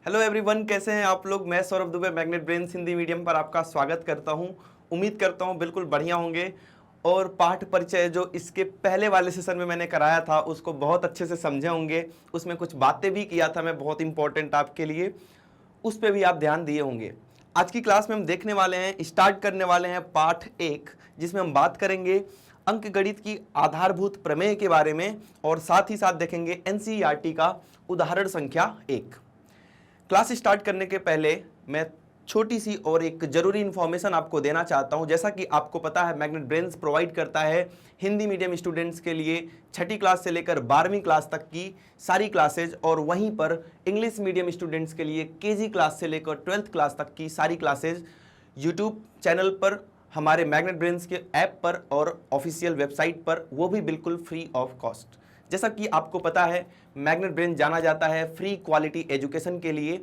Hello everyone, कैसे हैं आप लोग। मैं Saurabh Dubey magnet brains Hindi medium पर आपका स्वागत करता हूं। उम्मीद करता हूं बिल्कुल बढ़िया होंगे और पाठ परिचय जो इसके पहले वाले सेशन में मैंने कराया था उसको बहुत अच्छे से समझे होंगे। उसमें कुछ बातें भी किया था मैं, बहुत इंपॉर्टेंट आपके लिए, उस पर भी आप ध्यान दिए होंगे। आज की क्लास में हम देखने वाले हैं, स्टार्ट करने वाले हैं पाठ 1, जिसमें हम बात करेंगे अंकगणित की आधारभूत प्रमेय के बारे में और साथ ही साथ देखेंगे एनसीईआरटी का उदाहरण संख्या 1। क्लास स्टार्ट करने के पहले मैं छोटी सी और एक जरूरी इंफॉर्मेशन आपको देना चाहता हूं। जैसा कि आपको पता है, मैग्नेट ब्रेन्स प्रोवाइड करता है हिंदी मीडियम स्टूडेंट्स के लिए छठी क्लास से लेकर 12वीं क्लास तक की सारी क्लासेज, और वहीं पर इंग्लिश मीडियम स्टूडेंट्स के लिए केजी क्लास से लेकर 12th क्लास तक की सारी क्लासेज यूट्यूब चैनल पर, हमारे मैग्नेट ब्रेन्स के ऐप पर और ऑफिशियल वेबसाइट पर, वो भी बिल्कुल फ्री ऑफ कॉस्ट। जैसा कि आपको पता है, मैग्नेट ब्रेन्स जाना जाता है फ्री क्वालिटी एजुकेशन के लिए।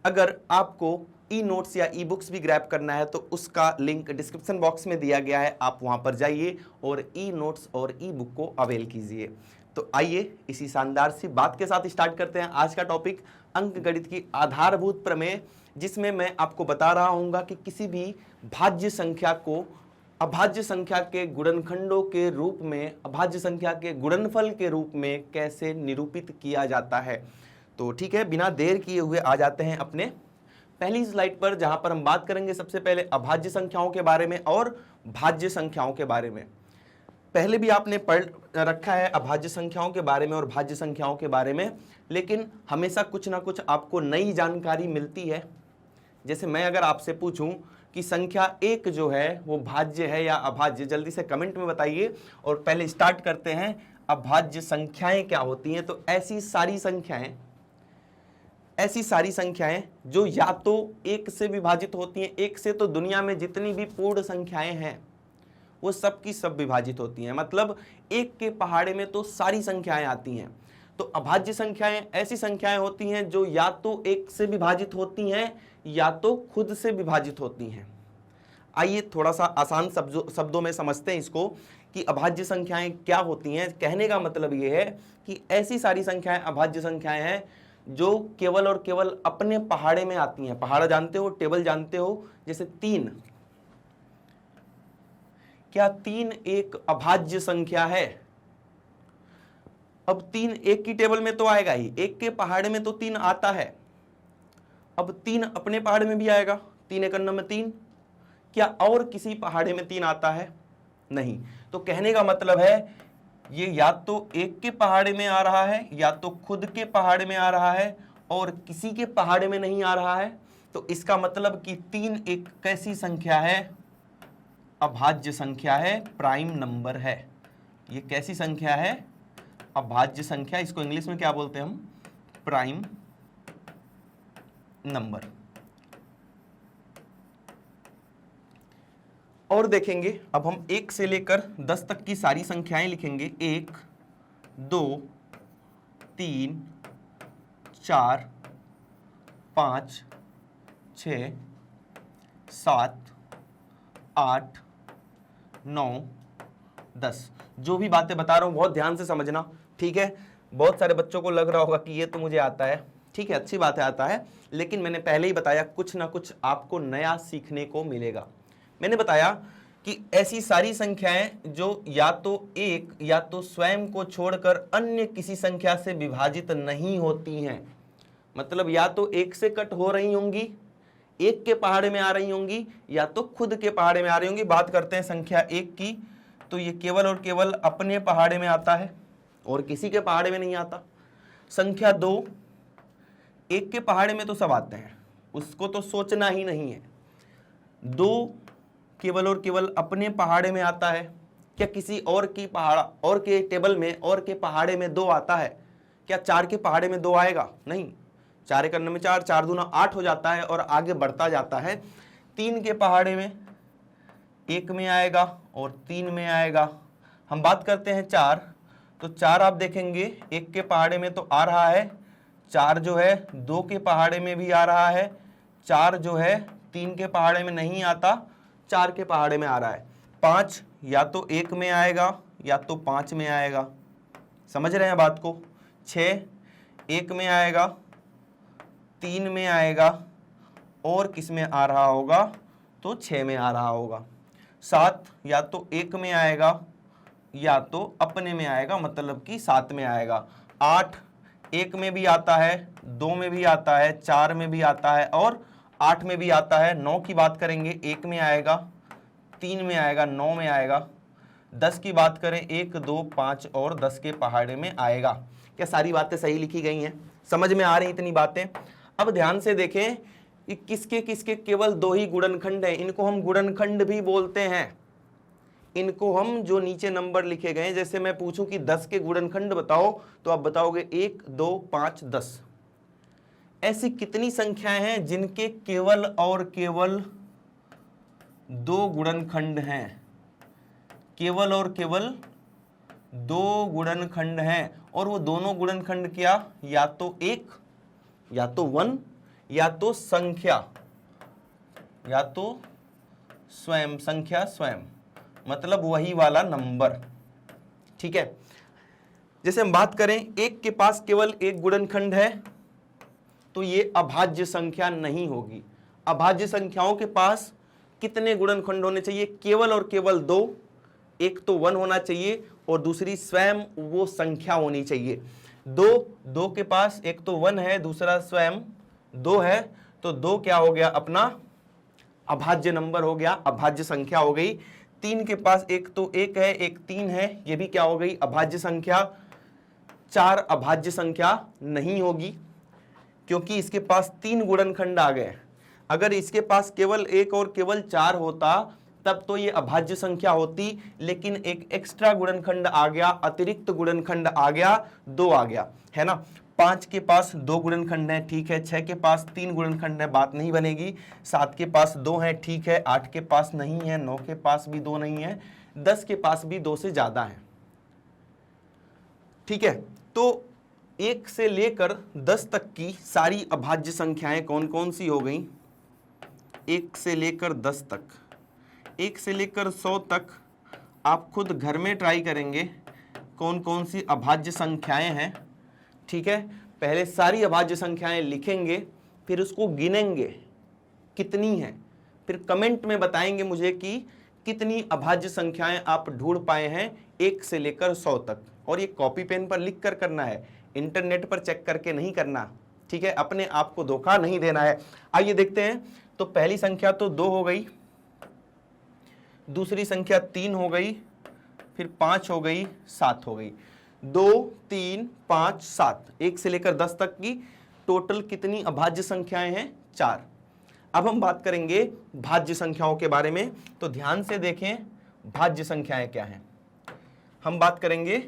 अगर आपको ई नोट्स या ई बुक्स भी ग्रैब करना है तो उसका लिंक डिस्क्रिप्शन बॉक्स में दिया गया है, आप वहां पर जाइए और ई नोट्स और ई बुक को अवेल कीजिए। तो आइए इसी शानदार सी बात के साथ स्टार्ट करते हैं आज का टॉपिक, अंकगणित की आधारभूत प्रमेय, जिसमें मैं आपको बता रहा हूँ कि किसी भी भाज्य संख्या को अभाज्य संख्या के गुणनखंडों के रूप में, अभाज्य संख्या के गुणनफल के रूप में कैसे निरूपित किया जाता है। तो ठीक है, बिना देर किए हुए आ जाते हैं अपने पहली स्लाइड पर, जहां पर हम बात करेंगे सबसे पहले अभाज्य संख्याओं के बारे में और भाज्य संख्याओं के बारे में। पहले भी आपने पढ़ रखा है अभाज्य संख्याओं के बारे में और भाज्य संख्याओं के बारे में, लेकिन हमेशा कुछ ना कुछ आपको नई जानकारी मिलती है। जैसे मैं अगर आपसे पूछूं कि संख्या 1 जो है वो भाज्य है या अभाज्य, जल्दी से कमेंट में बताइए। और पहले स्टार्ट करते हैं, अभाज्य संख्याएं क्या होती हैं। तो ऐसी सारी संख्याएं जो या तो 1 से विभाजित होती हैं, 1 से तो दुनिया में जितनी भी पूर्ण संख्याएं हैं वो सब की सब विभाजित होती हैं, मतलब 1 के पहाड़े में तो सारी संख्याएं आती हैं। तो अभाज्य संख्याएं ऐसी संख्याएं होती हैं जो या तो 1 से विभाजित होती हैं या तो खुद से विभाजित होती हैं। आइए थोड़ा सा आसान शब्दों में समझते हैं इसको कि अभाज्य संख्याएं क्या होती हैं। कहने का मतलब यह है कि ऐसी सारी संख्याएं अभाज्य संख्याएं हैं जो केवल और केवल अपने पहाड़े में आती हैं। पहाड़ा जानते हो, टेबल जानते हो, जैसे 3, क्या 3 एक अभाज्य संख्या है? अब 3 1 की टेबल में तो आएगा ही, 1 के पहाड़े में तो 3 आता है। अब 3 अपने पहाड़े में भी आएगा, 3 एक अन्य में 3। क्या और किसी पहाड़े में 3 आता है? नहीं। तो कहने का मतलब है ये या तो 1 के पहाड़े में आ रहा है या तो खुद के पहाड़े में आ रहा है और किसी के पहाड़े में नहीं आ रहा है। तो इसका मतलब कि 3 एक कैसी संख्या है? अभाज्य संख्या है, प्राइम नंबर है। ये कैसी संख्या है? अभाज्य संख्या। इसको इंग्लिश में क्या बोलते हैं हम? Prime number. और देखेंगे, अब हम 1 से लेकर 10 तक की सारी संख्याएं लिखेंगे। 1 2 3 4 5 6 7 8 9 10। जो भी बातें बता रहा हूं बहुत ध्यान से समझना, ठीक है। बहुत सारे बच्चों को लग रहा होगा कि ये तो मुझे आता है, ठीक है, अच्छी बात है, आता है, लेकिन मैंने पहले ही बताया कुछ ना कुछ आपको नया सीखने को मिलेगा। मैंने बताया कि ऐसी सारी संख्याएं जो या तो 1 या तो स्वयं को छोड़कर अन्य किसी संख्या से विभाजित नहीं होती हैं, मतलब या तो 1 से कट हो रही होंगी, 1 के पहाड़े में आ रही होंगी, या तो खुद के पहाड़े में आ रही होंगी। बात करते हैं संख्या 1 की, तो ये केवल और केवल अपने पहाड़े में आता है और किसी के पहाड़े में नहीं आता। संख्या 2, 1 के पहाड़े में तो सब आते हैं, उसको तो सोचना ही नहीं है। 2 केवल और केवल अपने पहाड़े में आता है। क्या किसी और की और के टेबल में और के पहाड़े में 2 आता है? क्या 4 के पहाड़े में 2 आएगा? नहीं। 4 एक अन्य में 4, 4 दूना 8 हो जाता है और आगे बढ़ता जाता है। 3 के पहाड़े में 1 में आएगा और 3 में आएगा। हम बात करते हैं 4, तो 4 आप देखेंगे 1 के पहाड़े में तो आ रहा है, 4 जो है 2 के पहाड़े में भी आ रहा है, 4 जो है 3 के पहाड़े में नहीं आता, 4 के पहाड़े में आ रहा है। 5 या तो 1 में आएगा या तो 5 में आएगा, समझ रहे हैं बात को। 6 1 में आएगा 3 में आएगा और किस में आ रहा होगा, तो 6 में आ रहा होगा। 7 या तो 1 में आएगा या तो अपने में आएगा, मतलब कि 7 में आएगा। 8 1 में भी आता है, 2 में भी आता है, 4 में भी आता है और 8 में भी आता है। 9 की बात करेंगे 1 में आएगा, 3 में आएगा, 9 में आएगा। 10 की बात करें 1 2 5 और 10 के पहाड़े में आएगा। क्या सारी बातें सही लिखी गई हैं? समझ में आ रही इतनी बातें? अब ध्यान से देखें कि किसके किसके केवल 2 ही गुणनखंड हैं। इनको हम गुणनखंड भी बोलते हैं। इनको हम, जो नीचे नंबर लिखे गए, जैसे मैं पूछूं कि 10 के गुणनखंड बताओ, तो आप बताओगे 1 2 5 10। ऐसी कितनी संख्याएं हैं जिनके केवल और केवल 2 गुणनखंड हैं? केवल और केवल 2 गुणनखंड हैं, और वो दोनों गुणनखंड क्या? या तो 1, या तो 1, या तो संख्या, या तो स्वयं, संख्या स्वयं, मतलब वही वाला नंबर। ठीक है, जैसे हम बात करें 1 के पास केवल 1 गुणनखंड है, तो ये अभाज्य संख्या नहीं होगी। अभाज्य संख्याओं के पास कितने गुणनखंड होने चाहिए? केवल और केवल 2। एक तो 1 होना चाहिए और दूसरी स्वयं वो संख्या होनी चाहिए। 2 के पास एक तो 1 है, दूसरा स्वयं 2 है, तो 2 क्या हो गया? अपना अभाज्य नंबर हो गया, अभाज्य संख्या हो गई। 3 के पास एक तो 1 है, एक 3 है, ये भी क्या हो गई? अभाज्य संख्या। 4 अभाज्य संख्या नहीं होगी, क्योंकि इसके पास 3 गुणनखंड आ गए। अगर इसके पास केवल 1 और केवल 4 होता तब तो ये अभाज्य संख्या होती, लेकिन एक एक्स्ट्रा गुणनखंड आ गया, अतिरिक्त गुणनखंड आ गया, 2 आ गया, है ना। 5 के पास 2 गुणनखंड है, ठीक है। 6 के पास 3 गुणनखंड है, बात नहीं बनेगी। 7 के पास 2 है, ठीक है। 8 के पास नहीं है, 9 के पास भी 2 नहीं है, 10 के पास भी 2 से ज्यादा है। ठीक है, तो 1 से लेकर 10 तक की सारी अभाज्य संख्याएं कौन कौन सी हो गई? 1 से लेकर 10 तक, 1 से लेकर 100 तक आप खुद घर में ट्राई करेंगे कौन कौन सी अभाज्य संख्याएं हैं। ठीक है, पहले सारी अभाज्य संख्याएं लिखेंगे, फिर उसको गिनेंगे कितनी है, फिर कमेंट में बताएंगे मुझे कि कितनी अभाज्य संख्याएं आप ढूंढ पाए हैं 1 से लेकर 100 तक। और ये कॉपी पेन पर लिख कर करना है, इंटरनेट पर चेक करके नहीं करना। ठीक है, अपने आप को धोखा नहीं देना है। आइए देखते हैं। तो पहली संख्या तो 2 हो गई, दूसरी संख्या 3 हो गई, फिर 5 हो गई, 7 हो गई। 2 3 5 7, 1 से लेकर 10 तक की टोटल कितनी अभाज्य संख्याएं हैं? 4। अब हम बात करेंगे भाज्य संख्याओं के बारे में, तो ध्यान से देखें भाज्य संख्याएं क्या हैं। हम बात करेंगे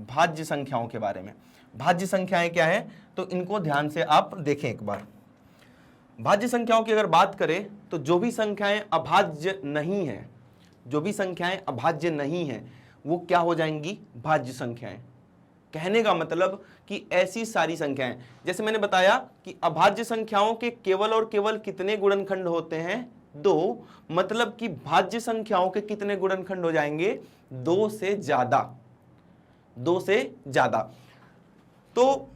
भाज्य संख्याओं के बारे में। भाज्य संख्याएं क्या हैं, तो इनको ध्यान से आप देखें एक बार। भाज्य संख्याओं की अगर बात करें तो जो भी संख्याएं अभाज्य नहीं है, जो भी संख्याएं अभाज्य नहीं हैं, वो क्या हो जाएंगी? भाज्य संख्याएं। कहने का मतलब कि ऐसी सारी संख्याएं, जैसे मैंने बताया कि अभाज्य संख्याओं के केवल और केवल कितने गुणनखंड होते हैं? 2। मतलब कि भाज्य संख्याओं के कितने गुणनखंड हो जाएंगे? 2 से ज्यादा, 2 से ज्यादा। तो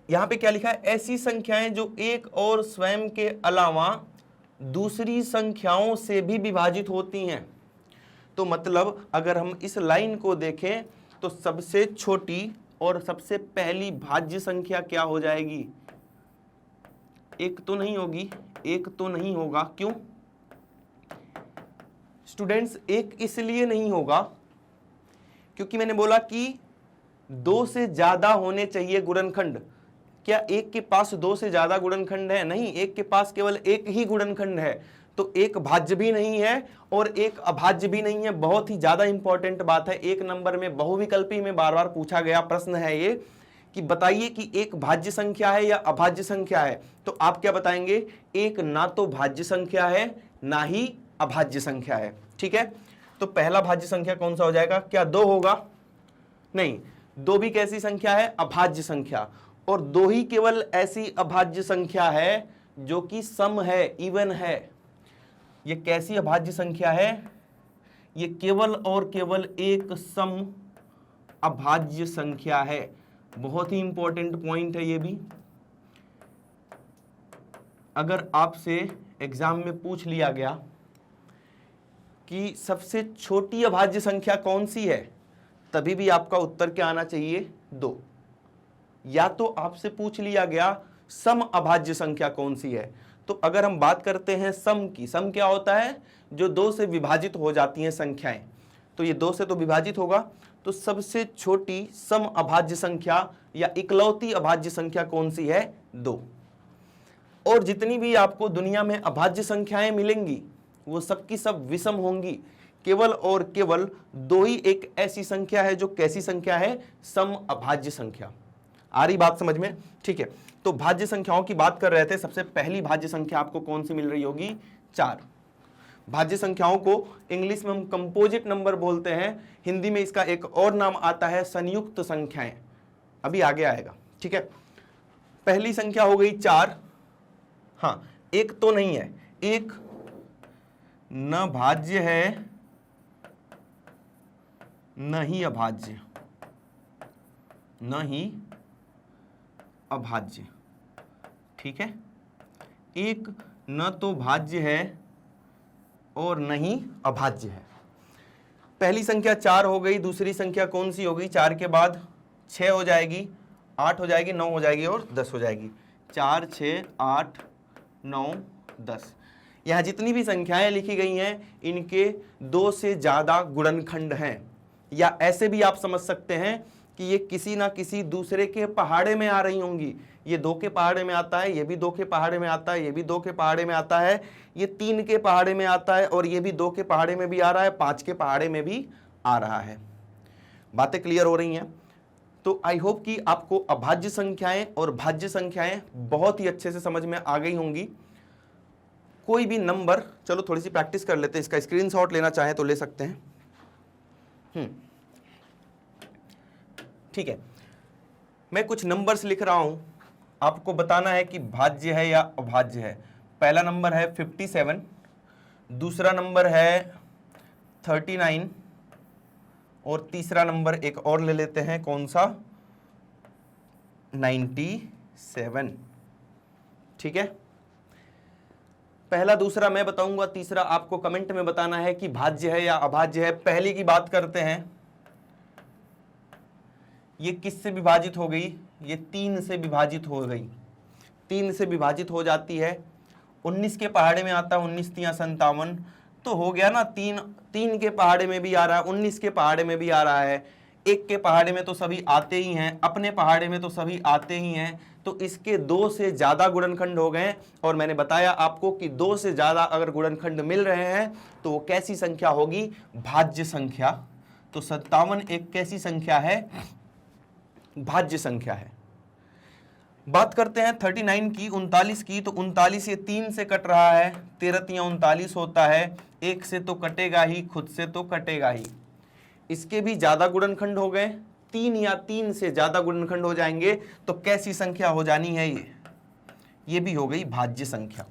यहां पे क्या लिखा है? ऐसी संख्याएं जो एक और स्वयं के अलावा दूसरी संख्याओं से भी विभाजित होती हैं। तो मतलब अगर हम इस लाइन को देखें तो सबसे छोटी और सबसे पहली भाज्य संख्या क्या हो जाएगी? 1 तो नहीं होगी, 1 तो नहीं होगा। क्यों स्टूडेंट्स? 1 इसलिए नहीं होगा क्योंकि मैंने बोला कि 2 से ज्यादा होने चाहिए गुणनखंड। क्या 1 के पास 2 से ज्यादा गुणनखंड है? नहीं, 1 के पास केवल 1 ही गुणनखंड है। तो 1 भाज्य भी नहीं है और 1 अभाज्य भी नहीं है। बहुत ही ज्यादा इंपॉर्टेंट बात है, 1 नंबर में बहुविकल्पी में बार बार पूछा गया प्रश्न है ये, कि बताइए कि 1 भाज्य संख्या है या अभाज्य संख्या है। तो आप क्या बताएंगे? 1 ना तो भाज्य संख्या है ना ही अभाज्य संख्या है। ठीक है, तो पहला भाज्य संख्या कौन सा हो जाएगा? क्या 2 होगा? नहीं, 2 भी कैसी संख्या है? अभाज्य संख्या। और 2 ही केवल ऐसी अभाज्य संख्या है जो कि सम है, इवन है। ये कैसी अभाज्य संख्या है? ये केवल और केवल एक सम अभाज्य संख्या है। बहुत ही इंपॉर्टेंट पॉइंट है ये भी। अगर आपसे एग्जाम में पूछ लिया गया कि सबसे छोटी अभाज्य संख्या कौन सी है, तभी भी आपका उत्तर क्या आना चाहिए? 2। या तो आपसे पूछ लिया गया सम अभाज्य संख्या कौन सी है, तो अगर हम बात करते हैं सम की, सम क्या होता है? जो 2 से विभाजित हो जाती हैं संख्याएं, तो ये 2 से तो विभाजित होगा, तो सबसे छोटी सम अभाज्य संख्या या इकलौती अभाज्य संख्या कौन सी है? 2। और जितनी भी आपको दुनिया में अभाज्य संख्याएं मिलेंगी वो सब की सब विषम होंगी, केवल और केवल 2 ही एक ऐसी संख्या है जो कैसी संख्या है? सम अभाज्य संख्या। आ रही बात समझ में? ठीक है, तो भाज्य संख्याओं की बात कर रहे थे। सबसे पहली भाज्य संख्या आपको कौन सी मिल रही होगी? 4। भाज्य संख्याओं को इंग्लिश में हम कंपोजिट नंबर बोलते हैं, हिंदी में इसका एक और नाम आता है संयुक्त संख्याएं, अभी आगे आएगा। ठीक है, पहली संख्या हो गई 4। हाँ, एक तो नहीं है, एक न भाज्य है न ही अभाज्य, न ही अभाज्य। ठीक है, एक न तो भाज्य है और न ही अभाज्य है। पहली संख्या 4 हो गई, दूसरी संख्या कौन सी होगी? 4 के बाद 6 हो जाएगी, 8 हो जाएगी, 9 हो जाएगी और 10 हो जाएगी। 4, 6, 8, 9, 10। यहाँ जितनी भी संख्याएं लिखी गई हैं इनके 2 से ज़्यादा गुणनखंड हैं, या ऐसे भी आप समझ सकते हैं कि ये किसी ना किसी दूसरे के पहाड़े में आ रही होंगी। ये 2 के पहाड़े में आता है, ये भी 2 के पहाड़े में आता है, ये भी 2 के पहाड़े में आता है, ये 3 के पहाड़े में आता है और ये भी 2 के पहाड़े में भी आ रहा है, 5 के पहाड़े में भी आ रहा है। बातें क्लियर हो रही हैं? तो आई होप कि आपको अभाज्य संख्याएं और भाज्य संख्याएं बहुत ही अच्छे से समझ में आ गई होंगी। कोई भी नंबर, चलो थोड़ी सी प्रैक्टिस कर लेते हैं, इसका स्क्रीनशॉट लेना चाहें तो ले सकते हैं। ठीक है, मैं कुछ नंबर्स लिख रहा हूं, आपको बताना है कि भाज्य है या अभाज्य है। पहला नंबर है 57, दूसरा नंबर है 39 और तीसरा नंबर एक और ले लेते हैं, कौन सा? 97। ठीक है, पहला दूसरा मैं बताऊंगा, तीसरा आपको कमेंट में बताना है कि भाज्य है या अभाज्य है। पहली की बात करते हैं, ये किससे विभाजित हो गई? ये 3 से विभाजित हो गई, 3 से विभाजित हो जाती है। 19 के पहाड़े में आता है, 19 तियां 57, तो हो गया ना, 3 के पहाड़े में भी आ रहा है, 19 के पहाड़े में भी आ रहा है, 1 के पहाड़े में तो सभी आते ही हैं, अपने पहाड़े में तो सभी आते ही हैं, तो इसके 2 से ज़्यादा गुणनखंड हो गए। और मैंने बताया आपको कि 2 से ज़्यादा अगर गुणनखंड मिल रहे हैं तो वो कैसी संख्या होगी? भाज्य संख्या। तो 57 एक कैसी संख्या है? भाज्य संख्या है। बात करते हैं 39 की, 39 की, तो 39 ये 3 से कट रहा है, 13 तियां 39 होता है, 1 से तो कटेगा ही, खुद से तो कटेगा ही। इसके भी ज्यादा गुणनखंड हो गए, 3 या 3 से ज्यादा गुणनखंड हो जाएंगे, तो कैसी संख्या हो जानी है? ये भी हो गई भाज्य संख्या।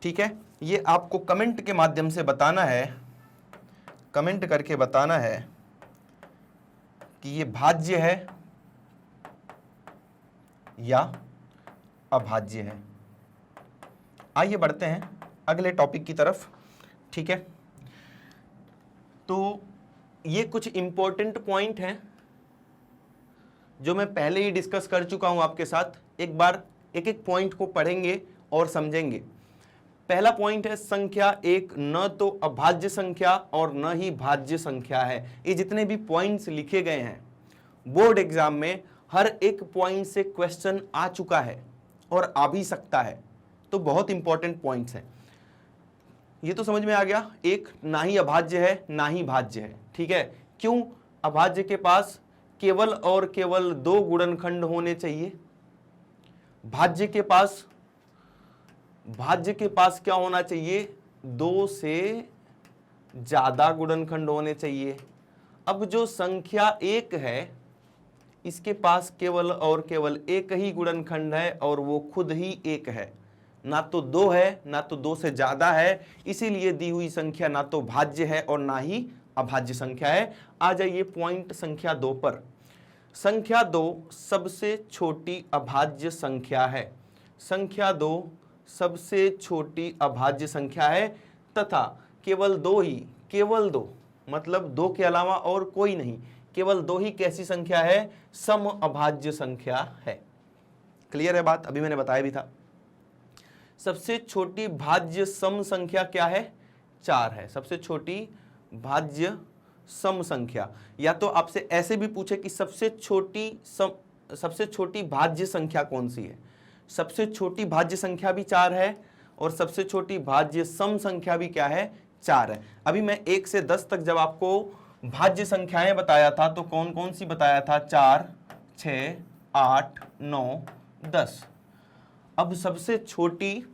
ठीक है, ये आपको कमेंट के माध्यम से बताना है, कमेंट करके बताना है कि ये भाज्य है या अभाज्य है। आइए बढ़ते हैं अगले टॉपिक की तरफ। ठीक है, तो ये कुछ इंपॉर्टेंट पॉइंट हैं जो मैं पहले ही डिस्कस कर चुका हूं आपके साथ। एक बार एक एक पॉइंट को पढ़ेंगे और समझेंगे। पहला पॉइंट है, संख्या एक न तो अभाज्य संख्या और न ही भाज्य संख्या है। ये जितने भी पॉइंट्स लिखे गए हैं बोर्ड एग्जाम में, हर एक पॉइंट से क्वेश्चन आ चुका है और आ भी सकता है, तो बहुत इंपॉर्टेंट पॉइंट्स हैं। ये तो समझ में आ गया, एक ना ही अभाज्य है ना ही भाज्य है। ठीक है, क्यों? अभाज्य के पास केवल और केवल 2 गुणनखंड होने चाहिए, भाज्य के पास क्या होना चाहिए? 2 से ज्यादा गुणनखंड होने चाहिए। अब जो संख्या 1 है इसके पास केवल और केवल एक ही गुणनखंड है और वो खुद ही 1 है, ना तो 2 है ना तो 2 से ज्यादा है, इसीलिए दी हुई संख्या ना तो भाज्य है और ना ही अभाज्य संख्या है। आ जाइए पॉइंट संख्या 2 पर। संख्या 2 सबसे छोटी अभाज्य संख्या है। संख्या 2 सबसे छोटी अभाज्य संख्या है तथा केवल दो ही, केवल दो मतलब दो के अलावा और कोई नहीं, केवल दो ही कैसी संख्या है, सम अभाज्य संख्या है। क्लियर है बात? अभी मैंने बताया भी था। सबसे छोटी भाज्य सम संख्या क्या है? 4 है। सबसे छोटी भाज्य सम संख्या, या तो आपसे ऐसे भी पूछे कि सबसे छोटी भाज्य संख्या कौन सी है। सबसे छोटी भाज्य संख्या भी 4 है और सबसे छोटी भाज्य सम संख्या भी क्या है? 4 है। अभी मैं 1 से 10 तक जब आपको भाज्य संख्याएं बताया था तो कौन कौन सी बताया था? 4, 6, 8, 9, 10। अब सबसे छोटी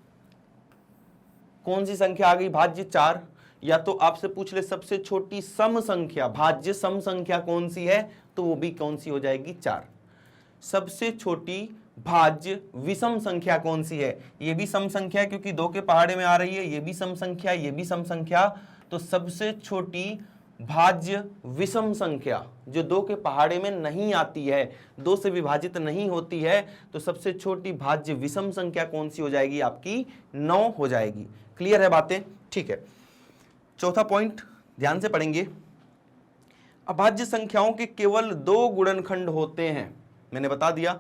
कौन सी संख्या आ गई? भाज्य 4। या तो आपसे पूछ ले सबसे छोटी सम संख्या, भाज्य सम संख्या कौन सी है, तो वो भी कौन सी हो जाएगी? 4। सबसे छोटी भाज्य विषम संख्या कौन सी है? ये भी सम संख्या है क्योंकि 2 के पहाड़े में आ रही है, ये भी सम संख्या, ये भी सम संख्या। तो सबसे छोटी भाज्य विषम संख्या जो 2 के पहाड़े में नहीं आती है, 2 से विभाजित नहीं होती है, तो सबसे छोटी भाज्य विषम संख्या कौन सी हो जाएगी? आपकी 9 हो जाएगी। क्लियर है बातें? ठीक है। चौथा पॉइंट ध्यान से पढ़ेंगे। अभाज्य संख्याओं के केवल 2 गुणनखंड होते हैं। मैंने बता दिया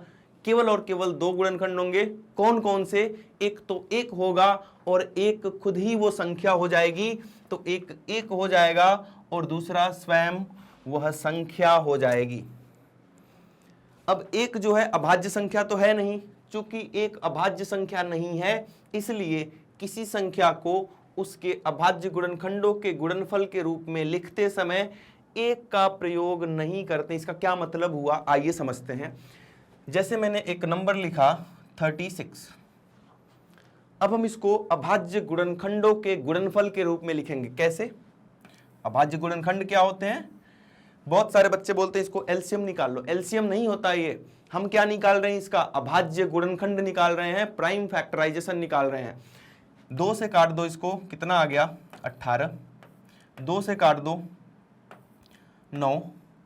केवल और केवल 2 गुणनखंड होंगे। कौन कौन से? एक तो 1 होगा और एक खुद ही वो संख्या हो जाएगी, तो एक 1 हो जाएगा और दूसरा स्वयं वह संख्या हो जाएगी। अब 1 जो है अभाज्य संख्या तो है नहीं, चूंकि 1 अभाज्य संख्या नहीं है इसलिए किसी संख्या को उसके अभाज्य गुणनखंडों के गुणनफल के रूप में लिखते समय 1 का प्रयोग नहीं करते। इसका क्या मतलब हुआ, आइए समझते हैं। जैसे मैंने एक नंबर लिखा 36, अब हम इसको अभाज्य गुणनखंडों के गुणनफल के रूप में लिखेंगे। कैसे? अभाज्य गुणनखंड क्या होते हैं? बहुत सारे बच्चे बोलते हैं इसको एलसीएम निकाल लो। एलसीएम नहीं होता ये। हम क्या निकाल रहे हैं? इसका अभाज्य गुणनखंड निकाल रहे हैं, प्राइम फैक्टराइजेशन निकाल रहे हैं। 2 से काट दो इसको, कितना आ गया? 18। 2 से काट दो 9,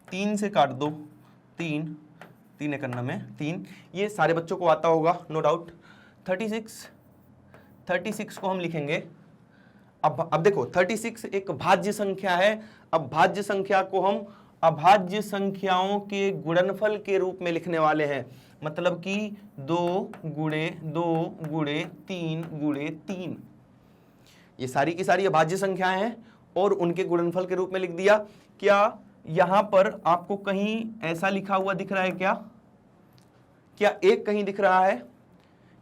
3 से काट दो 3, 3 एक अन्ना में 3। ये सारे बच्चों को आता होगा नो डाउट। 36 को हम लिखेंगे। अब देखो 36 एक भाज्य संख्या है। अब भाज्य संख्या को हम अभाज्य संख्याओं के गुणनफल के रूप में लिखने वाले हैं। मतलब कि 2 गुणे 2 गुणे 3 गुणे 3, ये सारी की सारी अभाज्य संख्याएं हैं और उनके गुणनफल के रूप में लिख दिया। क्या यहां पर आपको कहीं ऐसा लिखा हुआ दिख रहा है? क्या 1 कहीं दिख रहा है?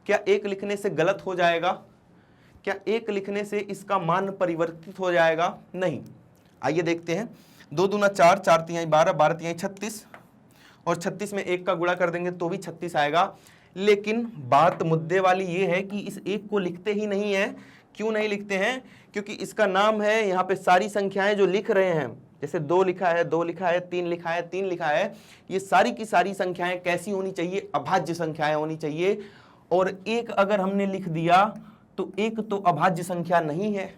क्या 1 लिखने से गलत हो जाएगा? क्या 1 लिखने से इसका मान परिवर्तित हो जाएगा? नहीं। आइए देखते हैं। 2 दूना 4, 4 तिहाई 12, 12 तिहाई 36 और 36 में 1 का गुणा कर देंगे तो भी 36 आएगा। लेकिन बात मुद्दे वाली ये है कि इस 1 को लिखते ही नहीं है। क्यों नहीं लिखते हैं? क्योंकि इसका नाम है, यहाँ पे सारी संख्याएं जो लिख रहे हैं, जैसे 2 लिखा है, 2 लिखा है, 3 लिखा है, 3 लिखा है, ये सारी की सारी संख्याएं कैसी होनी चाहिए? अभाज्य संख्याएं होनी चाहिए। और 1 अगर हमने लिख दिया तो 1 तो अभाज्य संख्या नहीं है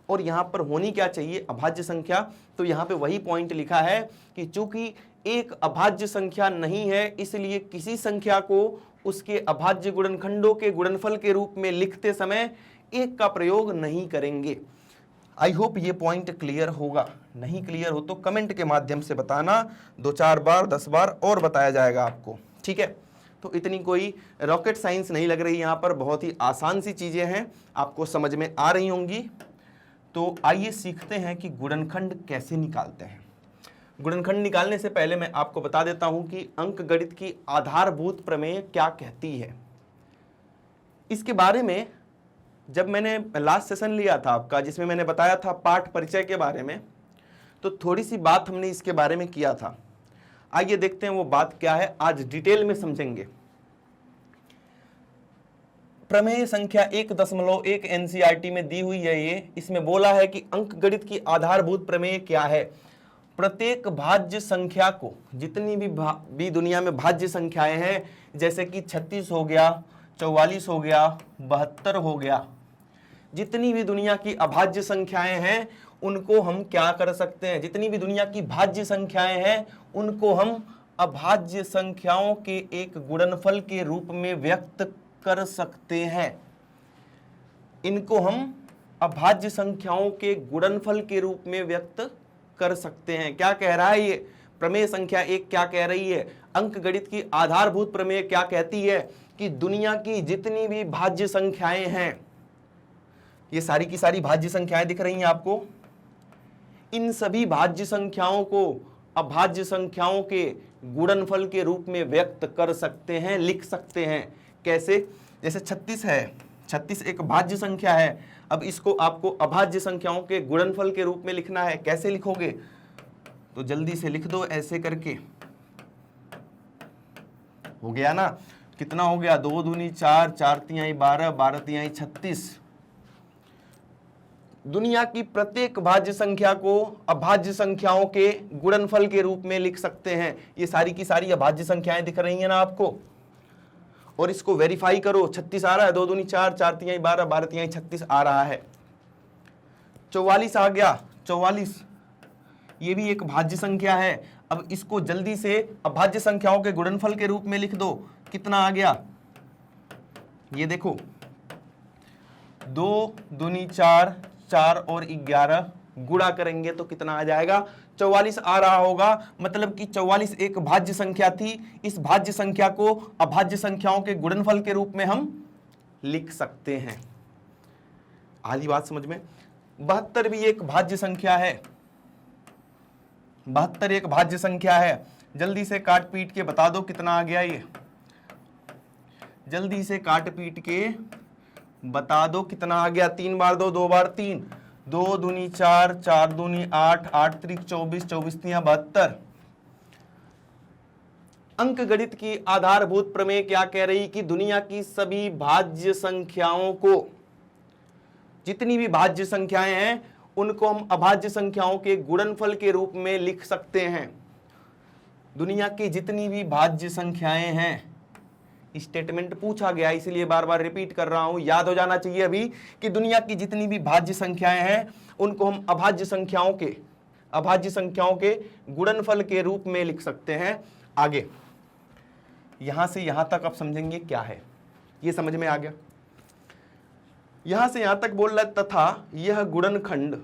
और यहां पर होनी क्या चाहिए? अभाज्य संख्या। तो यहां पे वही पॉइंट लिखा है कि चूंकि 1 अभाज्य संख्या नहीं है इसलिए किसी संख्या को उसके अभाज्य गुणनखंडों के गुणनफल के रूप में लिखते समय 1 का प्रयोग नहीं करेंगे। आई होप ये पॉइंट क्लियर होगा। नहीं क्लियर हो तो कमेंट के माध्यम से बताना, 2-4 बार 10 बार और बताया जाएगा आपको। ठीक है? तो इतनी कोई रॉकेट साइंस नहीं लग रही यहाँ पर, बहुत ही आसान सी चीजें हैं, आपको समझ में आ रही होंगी। तो आइए सीखते हैं कि गुणनखंड कैसे निकालते हैं। गुणनखंड निकालने से पहले मैं आपको बता देता हूं कि अंकगणित की आधारभूत प्रमेय क्या कहती है। इसके बारे में जब मैंने लास्ट सेशन लिया था आपका, जिसमें मैंने बताया था पाठ परिचय के बारे में, तो थोड़ी सी बात हमने इसके बारे में किया था। आइए देखते हैं वो बात क्या है, आज डिटेल में समझेंगे। प्रमेय संख्या 1.1 एनसीईआरटी में दी हुई है ये। इसमें बोला है कि अंकगणित की आधारभूत प्रमेय क्या है। प्रत्येक भाज्य संख्या को, जितनी भी दुनिया में भाज्य संख्याएं हैं, जैसे कि 36 हो गया, 44 हो गया, 72 हो गया, जितनी भी दुनिया की अभाज्य संख्याएं हैं उनको हम क्या कर सकते हैं? जितनी भी दुनिया की भाज्य संख्याएं हैं उनको हम अभाज्य संख्याओं के एक गुणनफल के रूप में व्यक्त कर सकते हैं। इनको हम अभाज्य संख्याओं के गुणनफल के रूप में व्यक्त कर सकते हैं। क्या कह रहा है ये प्रमेय संख्या 1? क्या कह रही है? अंकगणित की आधारभूत प्रमेय क्या कहती है कि दुनिया की जितनी भी भाज्य संख्याएं हैं, ये सारी की सारी भाज्य संख्याएं दिख रही हैं आपको, इन सभी भाज्य संख्याओं को अभाज्य संख्याओं के गुणनफल के रूप में व्यक्त कर सकते हैं, लिख सकते हैं। कैसे? जैसे 36 है, 36 एक भाज्य संख्या है। अब इसको आपको अभाज्य संख्याओं के गुणनफल के रूप में लिखना है। कैसे लिखोगे? तो जल्दी से लिख दो ऐसे करके। हो गया ना? कितना हो गया? 2 दूनी 4, 4 तिहाई 12, 12 तिहाई 36। दुनिया की प्रत्येक भाज्य संख्या को अभाज्य संख्याओं के गुणनफल के रूप में लिख सकते हैं। ये सारी की सारी अभाज्य संख्याएं दिख रही हैं ना आपको, और इसको वेरीफाई करो। 36 आ रहा है, 2 दूनी 4, 4 तिहाई 12, 12 तिहाई 36 आ रहा है। 44 आ गया, 44 ये भी एक भाज्य संख्या है। अब इसको जल्दी से अभाज्य संख्याओं के गुणनफल के रूप में लिख दो। कितना आ गया? ये देखो, 2 दूनी 4, 4 और 11 गुणा करेंगे तो कितना आ जाएगा? 44 आ रहा होगा। मतलब कि 44 एक भाज्य संख्या थी। इस भाज्य संख्या को अभाज्य संख्याओं के गुणनफल के रूप में हम लिख सकते हैं। आधी बात समझ में? 72 भी एक भाज्य संख्या है। 72 एक भाज्य संख्या है। जल्दी से काट पीट के बता दो कितना आ गया ये। जल्दी से काट पीट के बता दो कितना आ गया। 3 बार 2, 2 बार 3, 2 दूनी 4, 4 दूनी 8, 8 त्रिक 24, 24 तिहां 72। अंकगणित की आधारभूत प्रमेय क्या कह रही कि दुनिया की सभी भाज्य संख्याओं को, जितनी भी भाज्य संख्याएं हैं, उनको हम अभाज्य संख्याओं के गुणनफल के रूप में लिख सकते हैं। दुनिया की जितनी भी भाज्य संख्याएं हैं, स्टेटमेंट पूछा गया इसलिए बार बार रिपीट कर रहा हूं, याद हो जाना चाहिए अभी कि दुनिया की जितनी भी भाज्य संख्याएं हैं उनको हम अभाज्य संख्याओं के गुणनफल के रूप में लिख सकते हैं। आगे यहां से यहां तक आप समझेंगे क्या है, ये समझ में आ गया। यहां से यहां तक बोल रहा है तथा यह गुणनखंड,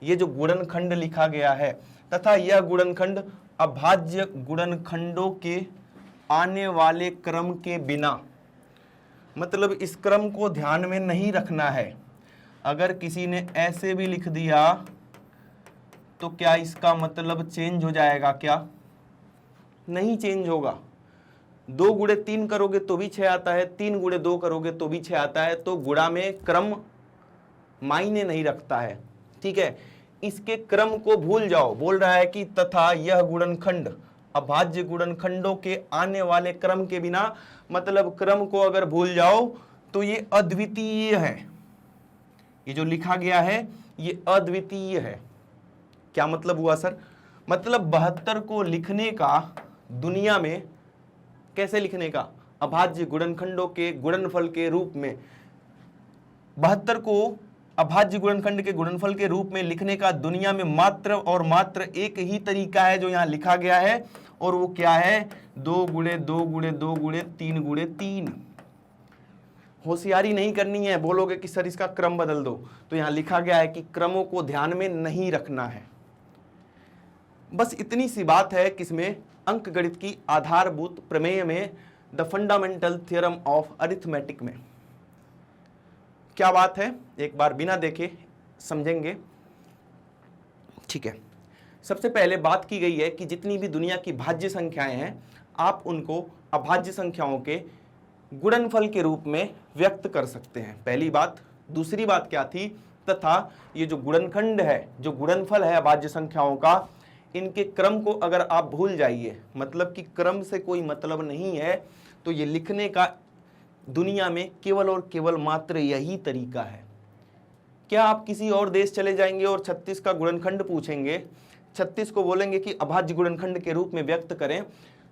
ये जो गुणनखंड लिखा गया है, तथा यह गुणनखंड अभाज्य गुणनखंडों के आने वाले क्रम के बिना, मतलब इस क्रम को ध्यान में नहीं रखना है। अगर किसी ने ऐसे भी लिख दिया तो क्या इसका मतलब चेंज हो जाएगा? क्या नहीं चेंज होगा। 2 गुणे 3 करोगे तो भी 6 आता है, 3 गुणे 2 करोगे तो भी 6 आता है। तो गुणा में क्रम मायने नहीं रखता है, ठीक है। इसके क्रम को भूल जाओ। बोल रहा है कि तथा यह गुणनखंड अभाज्य गुणनखंडों के आने वाले क्रम के बिना, मतलब क्रम को अगर भूल जाओ तो ये अद्वितीय है। ये जो लिखा गया है ये अद्वितीय है। क्या मतलब हुआ सर? मतलब 72 को लिखने का दुनिया में कैसे लिखने का? अभाज्य गुणनखंडों के गुणनफल के रूप में। 72 को अभाज्य गुणनखंड के गुणनफल के रूप में लिखने का दुनिया में मात्र और मात्र एक ही तरीका है जो यहां लिखा गया है, और वो क्या है? 2 गुणे 2 गुणे 2 गुणे 3 गुणे 3। होशियारी नहीं करनी है। बोलोगे कि सर इसका क्रम बदल दो, तो यहां लिखा गया है कि क्रमों को ध्यान में नहीं रखना है। बस इतनी सी बात है किसमें? अंकगणित की आधारभूत प्रमेय में, the fundamental theorem of arithmetic में। क्या बात है, एक बार बिना देखे समझेंगे, ठीक है। सबसे पहले बात की गई है कि जितनी भी दुनिया की भाज्य संख्याएं हैं, आप उनको अभाज्य संख्याओं के गुणनफल के रूप में व्यक्त कर सकते हैं। पहली बात। दूसरी बात क्या थी? तथा ये जो गुणनखंड है, जो गुणनफल है अभाज्य संख्याओं का, इनके क्रम को अगर आप भूल जाइए, मतलब कि क्रम से कोई मतलब नहीं है, तो ये लिखने का दुनिया में केवल और केवल मात्र यही तरीका है। क्या आप किसी और देश चले जाएंगे और 36 का गुणनखंड पूछेंगे, 36 को बोलेंगे कि अभाज्य गुणनखंड के रूप में व्यक्त करें,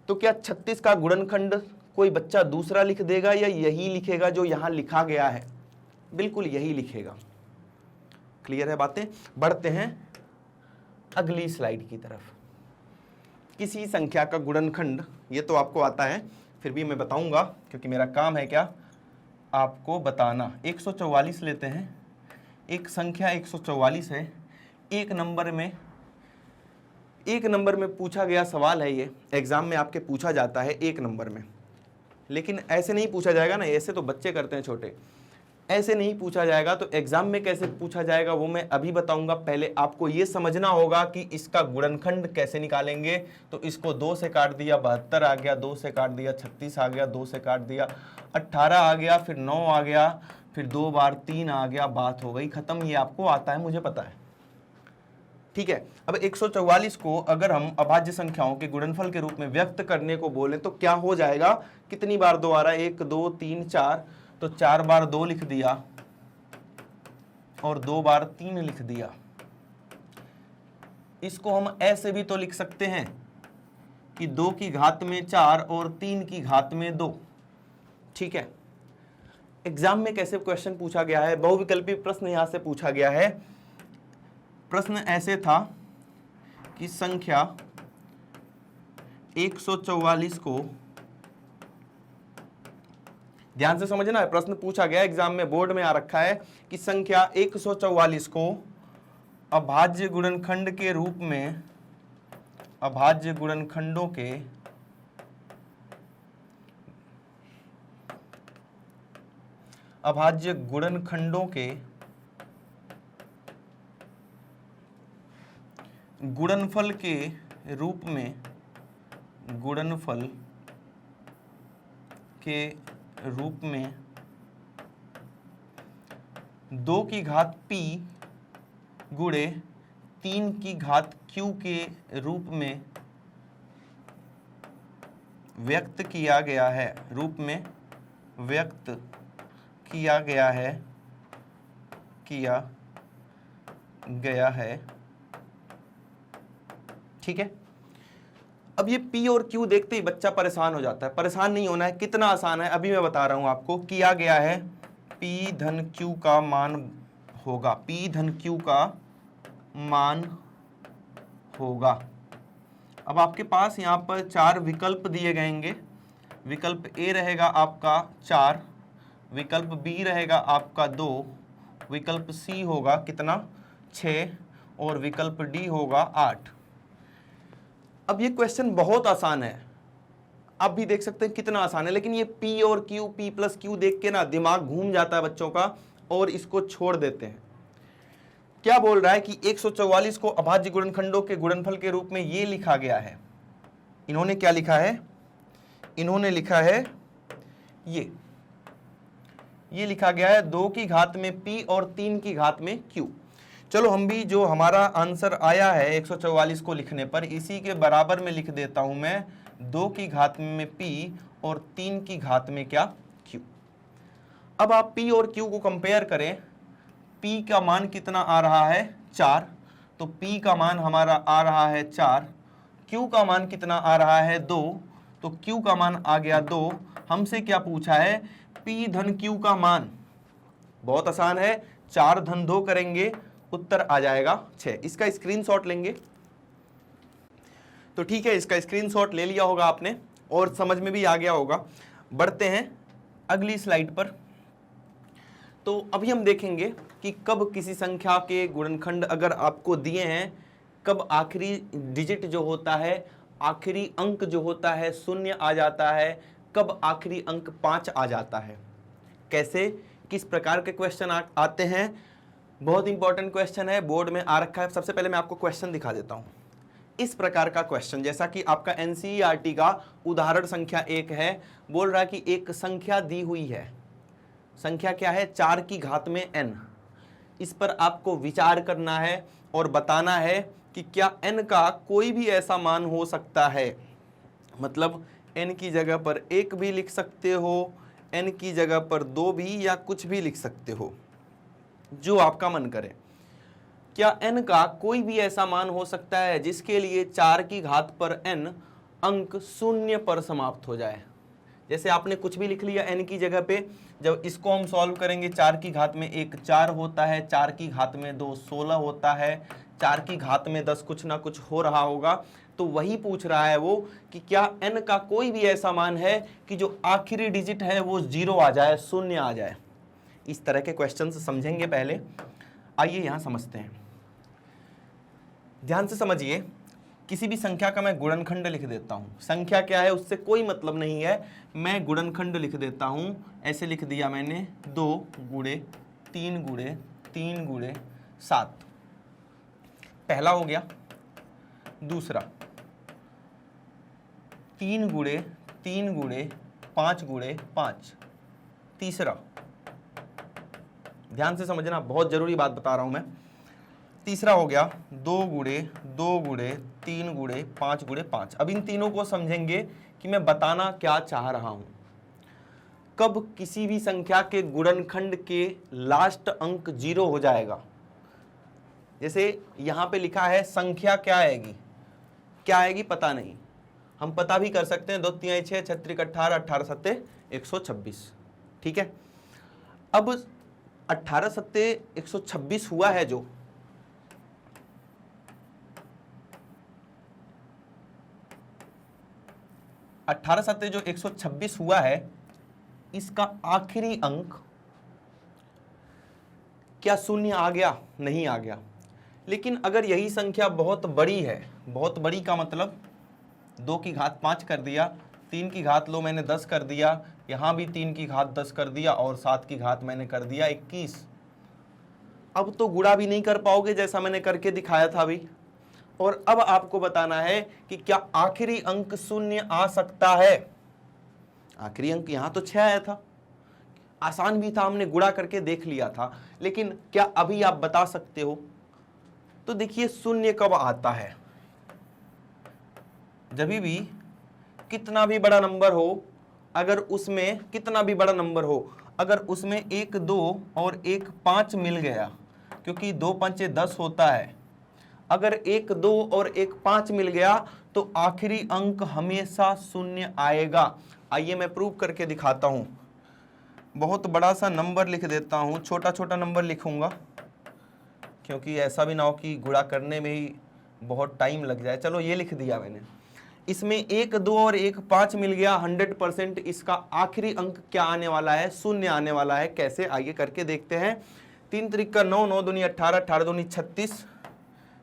तो क्या 36 का गुणनखंड कोई बच्चा दूसरा लिख देगा या यही लिखेगा जो यहां लिखा गया है? बिल्कुल यही लिखेगा। क्लियर है बातें? बढ़ते हैं अगली स्लाइड की तरफ। किसी संख्या का गुणनखंड, ये तो आपको आता है, फिर भी मैं बताऊंगा क्योंकि मेरा काम है क्या, आपको बताना। 144 लेते हैं, एक संख्या 144 है। एक नंबर में पूछा गया सवाल है, ये एग्जाम में आपके पूछा जाता है एक नंबर में, लेकिन ऐसे नहीं पूछा जाएगा ना, ऐसे तो बच्चे करते हैं छोटे, ऐसे नहीं पूछा जाएगा। तो एग्जाम में कैसे पूछा जाएगा वो मैं अभी बताऊंगा। पहले आपको ये समझना होगा कि इसका गुणनखंड कैसे निकालेंगे। तो इसको 2 से काट दिया 72 आ गया, 2 से काट दिया 36 आ गया, 2 से काट दिया 18 आ गया, फिर 9 आ गया, फिर 2 बार 3 आ गया, बात हो गई खत्म। ये आपको आता है, मुझे पता है, ठीक है। अब 144 को अगर हम अभाज्य संख्याओं के गुणनफल के रूप में व्यक्त करने को बोले तो क्या हो जाएगा? कितनी बार 2 आ रहा है? 1 2 3 4, तो 4 बार 2 लिख दिया और 2 बार 3 लिख दिया। इसको हम ऐसे भी तो लिख सकते हैं कि 2 की घात में 4 और 3 की घात में 2, ठीक है। एग्जाम में कैसे क्वेश्चन पूछा गया है? बहुविकल्पी प्रश्न यहां से पूछा गया है। प्रश्न ऐसे था कि संख्या 144 को, ध्यान से समझना है, प्रश्न पूछा गया एग्जाम में, बोर्ड में आ रखा है कि संख्या 144 को अभाज्य गुणनखंड के रूप में, अभाज्य गुणनखंडों के गुणनफल के रूप में, गुणनफल के रूप में 2 की घात p गुणे 3 की घात q के रूप में व्यक्त किया गया है, रूप में व्यक्त किया गया है, ठीक है। अब ये P और Q देखते ही बच्चा परेशान हो जाता है। परेशान नहीं होना है, कितना आसान है अभी मैं बता रहा हूं आपको। किया गया है P धन Q का मान होगा, P धन Q का मान होगा। अब आपके पास यहां पर 4 विकल्प दिए गएंगे। विकल्प A रहेगा आपका 4, विकल्प B रहेगा आपका 2, विकल्प C होगा कितना 6 और विकल्प D होगा 8। अब ये क्वेश्चन बहुत आसान है, आप भी देख सकते हैं कितना आसान है, लेकिन ये P और Q, P प्लस Q देख के ना दिमाग घूम जाता है बच्चों का और इसको छोड़ देते हैं। क्या बोल रहा है कि 144 को अभाज्य गुणनखंडों के गुणनफल के रूप में ये लिखा गया है। इन्होंने क्या लिखा है? इन्होंने लिखा है ये लिखा गया है 2 की घात में P और 3 की घात में Q। चलो हम भी जो हमारा आंसर आया है 144 को लिखने पर, इसी के बराबर में लिख देता हूं मैं 2 की घात में P और 3 की घात में क्या Q। अब आप P और Q को कंपेयर करें। P का मान कितना आ रहा है 4, तो P का मान हमारा आ रहा है 4, Q का मान कितना आ रहा है 2, तो Q का मान आ गया 2। हमसे क्या पूछा है? P धन Q का मान। बहुत आसान है, 4 धन 2 करेंगे, उत्तर आ जाएगा 6। इसका स्क्रीनशॉट लेंगे तो ठीक है, इसका स्क्रीनशॉट ले लिया होगा आपने और समझ में भी आ गया होगा। बढ़ते हैं अगली स्लाइड पर। तो अभी हम देखेंगे कि कब किसी संख्या के गुणनखंड अगर आपको दिए हैं, कब आखिरी डिजिट जो होता है, आखिरी अंक जो होता है 0 आ जाता है, कब आखिरी अंक 5 आ जाता है, कैसे किस प्रकार के क्वेश्चन आते हैं। बहुत इंपॉर्टेंट क्वेश्चन है, बोर्ड में आ रखा है। सबसे पहले मैं आपको क्वेश्चन दिखा देता हूं। इस प्रकार का क्वेश्चन, जैसा कि आपका NCERT का उदाहरण संख्या 1 है, बोल रहा है कि एक संख्या दी हुई है। संख्या क्या है? 4 की घात में n। इस पर आपको विचार करना है और बताना है कि क्या n का कोई भी ऐसा मान हो सकता है, मतलब n की जगह पर 1 भी लिख सकते हो, n की जगह पर 2 भी, या कुछ भी लिख सकते हो जो आपका मन करे। क्या n का कोई भी ऐसा मान हो सकता है जिसके लिए 4 की घात पर n अंक 0 पर समाप्त हो जाए? जैसे आपने कुछ भी लिख लिया n की जगह पे, जब इसको हम सॉल्व करेंगे 4 की घात में 1 4 होता है, 4 की घात में 2 16 होता है, 4 की घात में 10 कुछ ना कुछ हो रहा होगा। तो वही पूछ रहा है वो कि क्या n का कोई भी ऐसा मान है कि जो आखिरी डिजिट है वो 0 आ जाए, शून्य आ जाए। इस तरह के क्वेश्चंस समझेंगे पहले। आइए यहां समझते हैं, ध्यान से समझिए। किसी भी संख्या का मैं गुणनखंड लिख देता हूं, संख्या क्या है उससे कोई मतलब नहीं है, मैं गुणनखंड लिख देता हूं। ऐसे लिख दिया मैंने 2 गुणे 3 गुणे 3 गुणे 7, पहला हो गया। दूसरा 3 गुणे 3 गुणे 5 गुणे 5, तीसरा, ध्यान से समझना, बहुत जरूरी बात बता रहा हूं मैं। तीसरा हो गया 2 गुणे 2 गुणे 3 गुणे 5 गुणे 5। अब इन तीनों को समझेंगे कि मैं बताना क्या चाह रहा हूं। कब किसी भी संख्या के गुणनखंड के लास्ट अंक 0 हो जाएगा। जैसे यहां पे लिखा है संख्या क्या आएगी, क्या आएगी पता नहीं, हम पता भी कर सकते हैं। 2 3 6 6 3 18 18 7 126, ठीक है। अब 18 7 126 हुआ है जो, 18 7 जो 126 हुआ है, इसका आखिरी अंक क्या शून्य आ गया? नहीं आ गया। लेकिन अगर यही संख्या बहुत बड़ी है, बहुत बड़ी का मतलब 2 की घात 5 कर दिया, 3 की घात लो मैंने 10 कर दिया, यहां भी 3 की घात 10 कर दिया और 7 की घात मैंने कर दिया 21। अब तो गुणा भी नहीं कर पाओगे जैसा मैंने करके दिखाया था अभी। और अब आपको बताना है कि क्या आखिरी अंक शून्य आ सकता है। आखिरी अंक यहां तो 6 आया था, आसान भी था, हमने गुणा करके देख लिया था। लेकिन क्या अभी आप बता सकते हो? तो देखिए शून्य कब आता है, जब भी कितना भी बड़ा नंबर हो, अगर उसमें कितना भी बड़ा नंबर हो, अगर उसमें 1 2 और 1 5 मिल गया, क्योंकि 2 5 10 होता है, अगर 1 2 और 1 5 मिल गया तो आखिरी अंक हमेशा शून्य आएगा। आइए मैं प्रूव करके दिखाता हूं। बहुत बड़ा सा नंबर लिख देता हूं, छोटा छोटा नंबर लिखूंगा, क्योंकि ऐसा भी ना हो कि गुणा करने में ही बहुत टाइम लग जाए। चलो ये लिख दिया मैंने, इसमें 1 2 और 1 5 मिल गया, 100% इसका आखिरी अंक क्या आने वाला है? शून्य आने वाला है। कैसे? आइए करके देखते हैं। 3 3 का 9 9 दूनी 18 18 दूनी 36,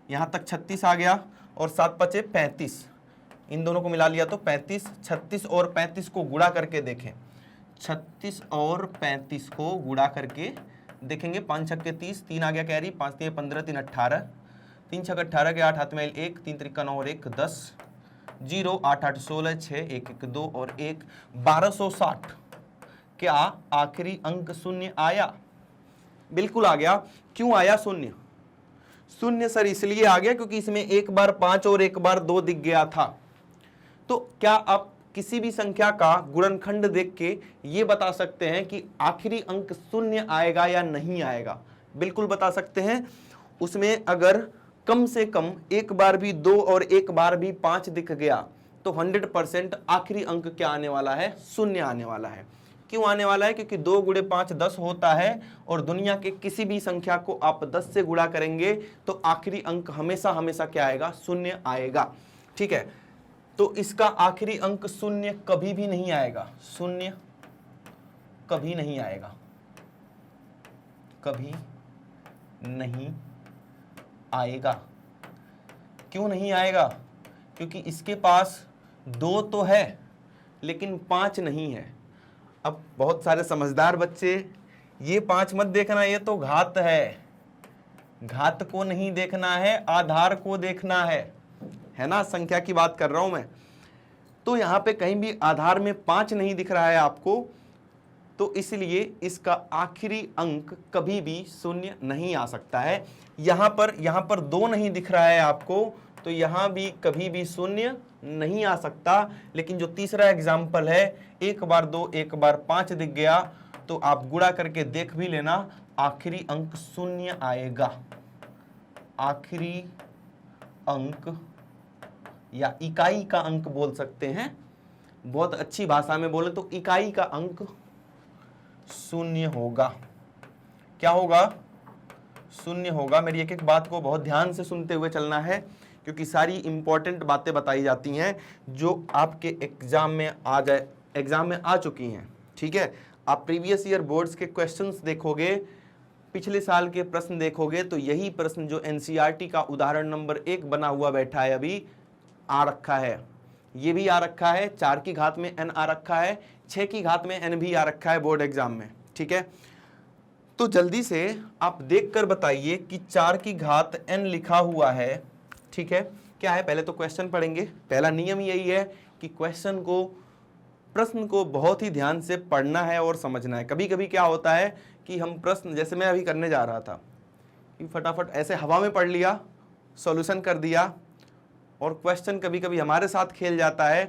यहां तक 36 आ गया, और 7 5 35, इन दोनों को मिला लिया तो 35। 36 और 35 को गुणा करके देखें, 36 और 35 को गुणा करके देखेंगे। 5 छक्के 30, 3 आ गया कैरी, 5 3 15 3 18, 3 छक्के 18 के 8 हाथ में 1, 3 3 का 9 और 1 10, 0 8 8 16 6 1 1 2 और 1 1260। क्या आखिरी अंक शून्य आया? बिल्कुल आ गया। क्यों आया शून्य? शून्य सर इसलिए आ गया क्योंकि इसमें एक बार 5 और एक बार 2 दिख गया था। तो क्या आप किसी भी संख्या का गुणनखंड देख के ये बता सकते हैं कि आखिरी अंक शून्य आएगा या नहीं आएगा? बिल्कुल बता सकते हैं। उसमें अगर कम से कम एक बार भी 2 और एक बार भी 5 दिख गया तो 100% आखिरी अंक क्या आने वाला है? शून्य आने वाला है। क्यों आने वाला है? क्योंकि 2 गुणे 5 10 होता है, और दुनिया के किसी भी संख्या को आप 10 से गुणा करेंगे तो आखिरी अंक हमेशा हमेशा क्या आएगा? शून्य आएगा। ठीक है, तो इसका आखिरी अंक शून्य कभी भी नहीं आएगा। शून्य कभी नहीं आएगा, कभी नहीं आएगा। क्यों नहीं आएगा? क्योंकि इसके पास 2 तो है लेकिन 5 नहीं है। अब बहुत सारे समझदार बच्चे, ये 5 मत देखना, ये तो घात है, घात को नहीं देखना है, आधार को देखना है ना? संख्या की बात कर रहा हूं मैं। तो यहां पे कहीं भी आधार में 5 नहीं दिख रहा है आपको, तो इसलिए इसका आखिरी अंक कभी भी शून्य नहीं आ सकता है। यहां पर 2 नहीं दिख रहा है आपको, तो यहां भी कभी भी शून्य नहीं आ सकता। लेकिन जो तीसरा एग्जाम्पल है, एक बार 2 एक बार 5 दिख गया, तो आप गुणा करके देख भी लेना, आखिरी अंक शून्य आएगा। आखिरी अंक या इकाई का अंक बोल सकते हैं, बहुत अच्छी भाषा में बोले तो इकाई का अंक शून्य होगा। क्या होगा? शून्य होगा। मेरी एक एक बात को बहुत ध्यान से सुनते हुए चलना है, क्योंकि सारी इंपॉर्टेंट बातें बताई जाती हैं जो आपके एग्जाम में आ चुकी हैं। ठीक है, आप प्रीवियस ईयर बोर्ड्स के क्वेश्चंस देखोगे, पिछले साल के प्रश्न देखोगे, तो यही प्रश्न जो एनसीईआरटी का उदाहरण नंबर 1 बना हुआ बैठा है अभी आ रखा है, ये भी आ रखा है, 4 की घात में n आ रखा है, 6 की घात में n भी आ रखा है बोर्ड एग्जाम में। ठीक है, तो जल्दी से आप देखकर बताइए कि 4 की घात n लिखा हुआ है। ठीक है, क्या है? पहले तो क्वेश्चन पढ़ेंगे। पहला नियम यही है कि प्रश्न को बहुत ही ध्यान से पढ़ना है और समझना है। कभी कभी क्या होता है कि हम प्रश्न, जैसे मैं अभी करने जा रहा था, कि फटाफट ऐसे हवा में पढ़ लिया, सॉल्यूशन कर दिया, और क्वेश्चन कभी कभी हमारे साथ खेल जाता है,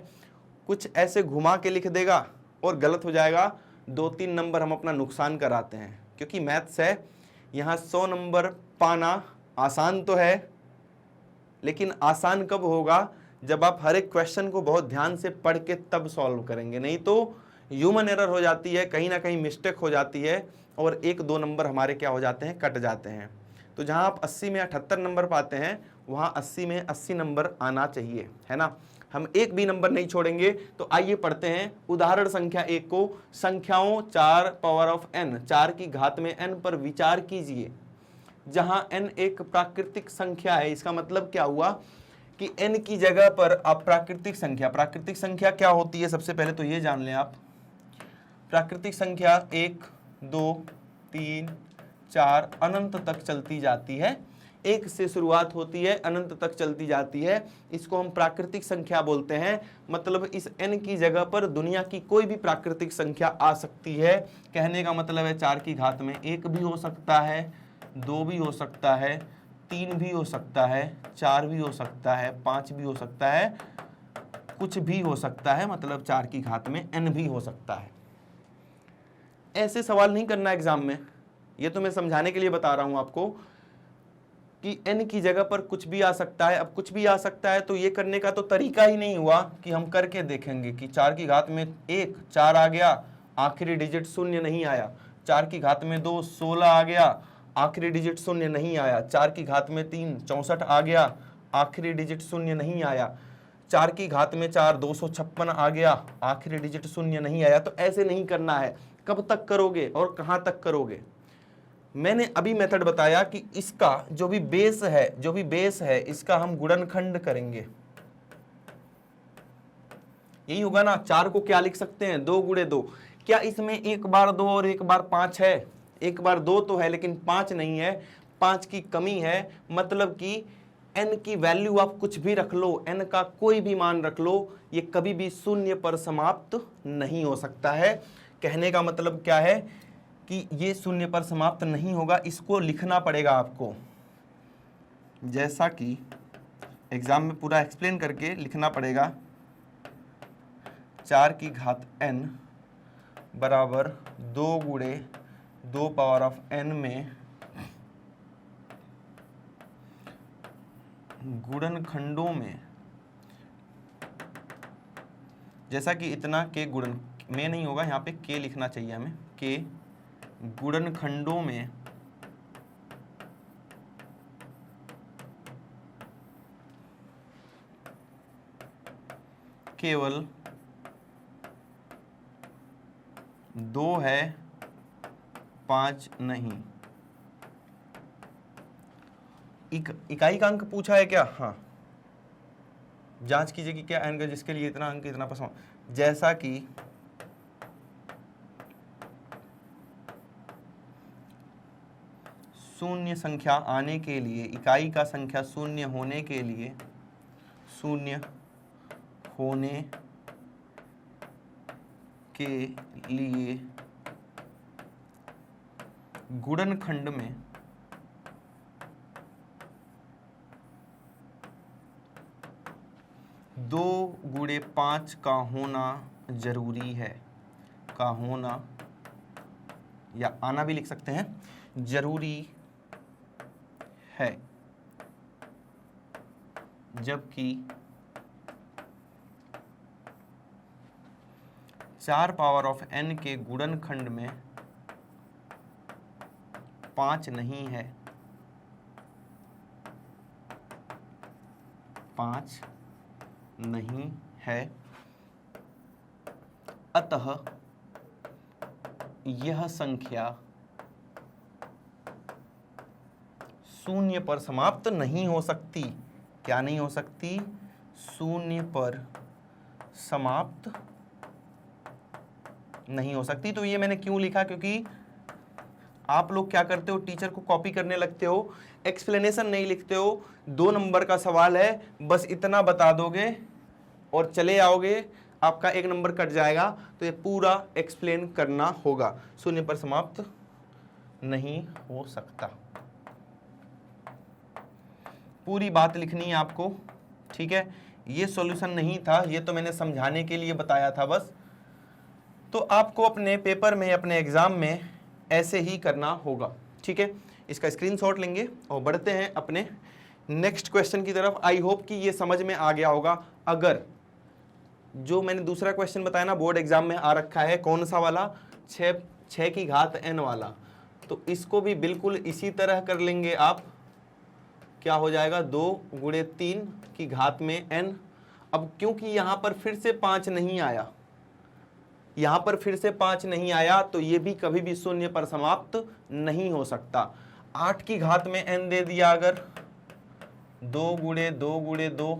कुछ ऐसे घुमा के लिख देगा और गलत हो जाएगा, 2-3 नंबर हम अपना नुकसान कराते हैं। क्योंकि मैथ्स है, यहाँ 100 नंबर पाना आसान तो है, लेकिन आसान कब होगा? जब आप हर एक क्वेश्चन को बहुत ध्यान से पढ़ के तब सॉल्व करेंगे। नहीं तो ह्यूमन एरर हो जाती है, कहीं ना कहीं मिस्टेक हो जाती है, और 1-2 नंबर हमारे क्या हो जाते हैं? कट जाते हैं। तो जहां आप 80 में 78 नंबर पाते हैं, वहां 80 में 80 नंबर आना चाहिए, है ना? हम एक भी नंबर नहीं छोड़ेंगे। तो आइए पढ़ते हैं उदाहरण संख्या 1 को। संख्याओं 4 पावर ऑफ n, 4 की घात में n पर विचार कीजिए। जहां n एक प्राकृतिक संख्या है, इसका मतलब क्या हुआ कि n की जगह पर आप प्राकृतिक संख्या क्या होती है? सबसे पहले तो ये जान लें आप। प्राकृतिक संख्या 1, 2, 3, 4 अनंत तक चलती जाती है। 1 से शुरुआत होती है, अनंत तक चलती जाती है, इसको हम प्राकृतिक संख्या बोलते हैं। मतलब इस n की जगह पर दुनिया की कोई भी प्राकृतिक संख्या आ सकती है। कहने का मतलब है 4 की घात में 1 भी हो सकता है, 2 भी हो सकता है, 3 भी हो सकता है, 4 भी हो सकता है, 5 भी हो सकता है, कुछ भी हो सकता है, मतलब 4 की घात में n भी हो सकता है। ऐसे सवाल नहीं करना एग्जाम में, ये तो मैं समझाने के लिए बता रहा हूं आपको कि n की जगह पर कुछ भी आ सकता है। अब कुछ भी आ सकता है तो ये करने का तो तरीका ही नहीं हुआ कि हम करके देखेंगे कि 4 की घात में 1 4 आ गया, आखिरी डिजिट 0 नहीं आया। 4 की घात में 2 16 आ गया, आखिरी डिजिट 0 नहीं आया। 4 की घात में 3 64 आ गया, आखिरी डिजिट 0 नहीं आया। 4 की घात में 4 256 आ गया, आखिरी डिजिट 0 नहीं आया। तो ऐसे नहीं करना है। कब तक करोगे और कहां तक करोगे? मैंने अभी मेथड बताया कि इसका जो भी बेस है इसका हम गुणनखंड करेंगे। यही होगा ना। 4 को क्या लिख सकते हैं? 2 गुणे 2। क्या इसमें 1 बार 2 और 1 बार 5 है? 1 बार 2 तो है, लेकिन 5 नहीं है, 5 की कमी है। मतलब कि n की वैल्यू आप कुछ भी रख लो, n का कोई भी मान रख लो, ये कभी भी शून्य पर समाप्त नहीं हो सकता है। कहने का मतलब क्या है कि ये शून्य पर समाप्त नहीं होगा। इसको लिखना पड़ेगा आपको, जैसा कि एग्जाम में पूरा एक्सप्लेन करके लिखना पड़ेगा। 4 की घात n बराबर 2 गुणे 2 पावर ऑफ n में गुणनखंडों में, जैसा कि इतना के गुणन में नहीं होगा, यहाँ पे के लिखना चाहिए हमें, के गुणनखंडों में केवल 2 है, 5 नहीं। इकाई का अंक पूछा है क्या? हाँ, जांच कीजिए कि क्या अंक जिसके लिए इतना अंक इतना पसंद। जैसा कि शून्य संख्या आने के लिए, इकाई का संख्या शून्य होने के लिए, शून्य होने के लिए गुणनखंड में दो गुणे 5 का होना जरूरी है। का होना या आना भी लिख सकते हैं, जरूरी है। जबकि 4 पावर ऑफ n के गुणनखंड में 5 नहीं है, 5 नहीं है, अतः यह संख्या शून्य पर समाप्त नहीं हो सकती। क्या नहीं हो सकती? शून्य पर समाप्त नहीं हो सकती। तो ये मैंने क्यों लिखा? क्योंकि आप लोग क्या करते हो, टीचर को कॉपी करने लगते हो, एक्सप्लेनेशन नहीं लिखते हो। 2 नंबर का सवाल है, बस इतना बता दोगे और चले आओगे, आपका 1 नंबर कट जाएगा। तो ये पूरा एक्सप्लेन करना होगा। शून्य पर समाप्त नहीं हो सकता, पूरी बात लिखनी है आपको, ठीक है। ये सॉल्यूशन नहीं था, ये तो मैंने समझाने के लिए बताया था बस। तो आपको अपने पेपर में, अपने एग्जाम में ऐसे ही करना होगा, ठीक है। इसका स्क्रीनशॉट लेंगे और बढ़ते हैं अपने नेक्स्ट क्वेश्चन की तरफ। आई होप कि ये समझ में आ गया होगा। अगर जो मैंने दूसरा क्वेश्चन बताया ना, बोर्ड एग्जाम में आ रखा है, कौन सा वाला? 6 की घात n वाला, तो इसको भी बिल्कुल इसी तरह कर लेंगे आप। क्या हो जाएगा? 2 गुणे 3 की घात में n। अब क्योंकि यहां पर फिर से 5 नहीं आया, यहां पर फिर से 5 नहीं आया, तो ये भी कभी भी शून्य पर समाप्त नहीं हो सकता। 8 की घात में n दे दिया अगर, 2 गुणे 2 गुणे 2,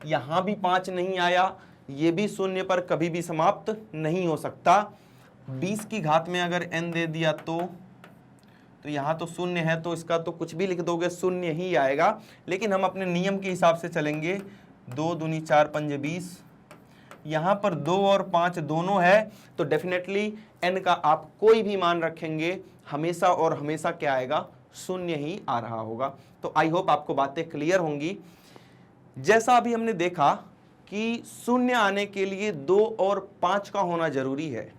यहां भी 5 नहीं आया, ये भी शून्य पर कभी भी समाप्त नहीं हो सकता। 20 की घात में अगर n दे दिया तो यहाँ तो शून्य है, तो इसका तो कुछ भी लिख दोगे शून्य ही आएगा। लेकिन हम अपने नियम के हिसाब से चलेंगे। 2 दूनी 4 पंजे 20, यहाँ पर 2 और 5 दोनों है, तो डेफिनेटली n का आप कोई भी मान रखेंगे, हमेशा और हमेशा क्या आएगा? शून्य ही आ रहा होगा। तो आई होप आपको बातें क्लियर होंगी। जैसा अभी हमने देखा कि शून्य आने के लिए 2 और 5 का होना जरूरी है,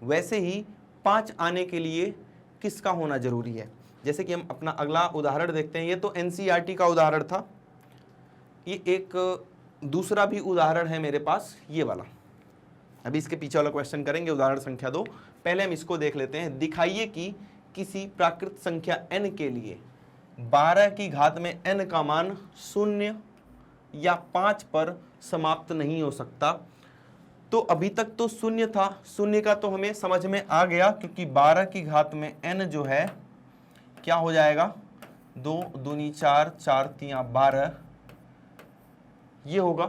वैसे ही 5 आने के लिए किसका होना जरूरी है? जैसे कि हम अपना अगला उदाहरण देखते हैं। ये तो एनसीईआरटी का उदाहरण था। ये एक दूसरा भी उदाहरण है मेरे पास, ये वाला। अभी इसके पीछे वाला क्वेश्चन करेंगे, उदाहरण संख्या 2। पहले हम इसको देख लेते हैं। दिखाइए कि किसी प्राकृत संख्या n के लिए 12 की घात में n का मान 0 या 5 पर समाप्त नहीं हो सकता। तो अभी तक तो शून्य था, शून्य का तो हमें समझ में आ गया, क्योंकि 12 की घात में n जो है क्या हो जाएगा? 2 दूनी 4, 4 तिया 12, ये होगा।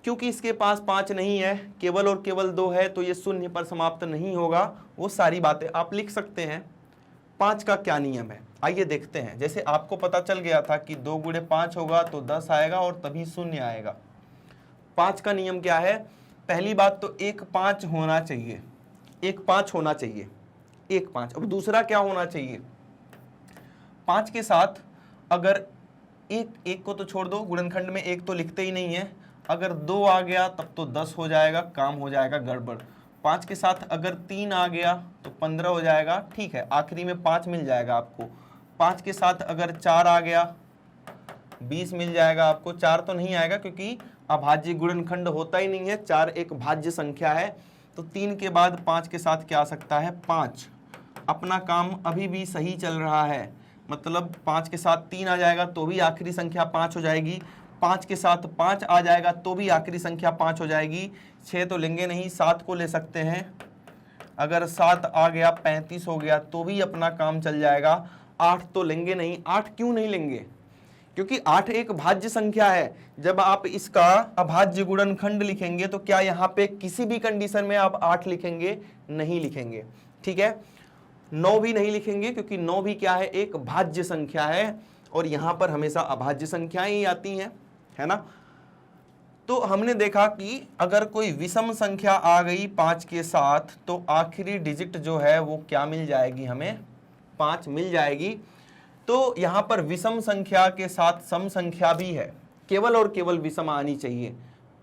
क्योंकि इसके पास 5 नहीं है, केवल और केवल 2 है, तो ये शून्य पर समाप्त नहीं होगा। वो सारी बातें आप लिख सकते हैं। 5 का क्या नियम है, आइए देखते हैं। जैसे आपको पता चल गया था कि 2 गुणे 5 होगा तो 10 आएगा और तभी शून्य आएगा। 5 का नियम क्या है? पहली बात तो 1 5 होना चाहिए, 1 5 होना चाहिए, 1 5। अब दूसरा क्या होना चाहिए? 5 के साथ अगर एक को तो छोड़ दो, गुणनखंड में 1 तो लिखते ही नहीं है। अगर 2 आ गया तब तो 10 हो जाएगा, काम हो जाएगा गड़बड़। 5 के साथ अगर 3 आ गया तो 15 हो जाएगा, ठीक है, आखिरी में 5 मिल जाएगा आपको। 5 के साथ अगर 4 आ गया 20 मिल जाएगा आपको। 4 तो नहीं आएगा क्योंकि अभाज्य गुणनखंड होता ही नहीं है, 4 एक भाज्य संख्या है। तो 3 के बाद 5 के साथ क्या आ सकता है? 5। अपना काम अभी भी सही चल रहा है, मतलब 5 के साथ 3 आ जाएगा तो भी आखिरी संख्या 5 हो जाएगी। 5 के साथ 5 आ जाएगा तो भी आखिरी संख्या 5 हो जाएगी। 6 तो लेंगे नहीं, 7 को ले सकते हैं। अगर 7 आ गया 35 हो गया तो भी अपना काम चल जाएगा। 8 तो लेंगे नहीं। 8 क्यों नहीं लेंगे? क्योंकि 8 एक भाज्य संख्या है। जब आप इसका अभाज्य गुणनखंड लिखेंगे तो क्या यहाँ पे किसी भी कंडीशन में आप 8 लिखेंगे? नहीं लिखेंगे, ठीक है। 9 भी नहीं लिखेंगे क्योंकि 9 भी क्या है? एक भाज्य संख्या है, और यहां पर हमेशा अभाज्य संख्याएं ही आती हैं, है ना। तो हमने देखा कि अगर कोई विषम संख्या आ गई 5 के साथ तो आखिरी डिजिट जो है वो क्या मिल जाएगी? हमें 5 मिल जाएगी। तो यहां पर विषम संख्या के साथ सम संख्या भी है, केवल और केवल विषम आनी चाहिए।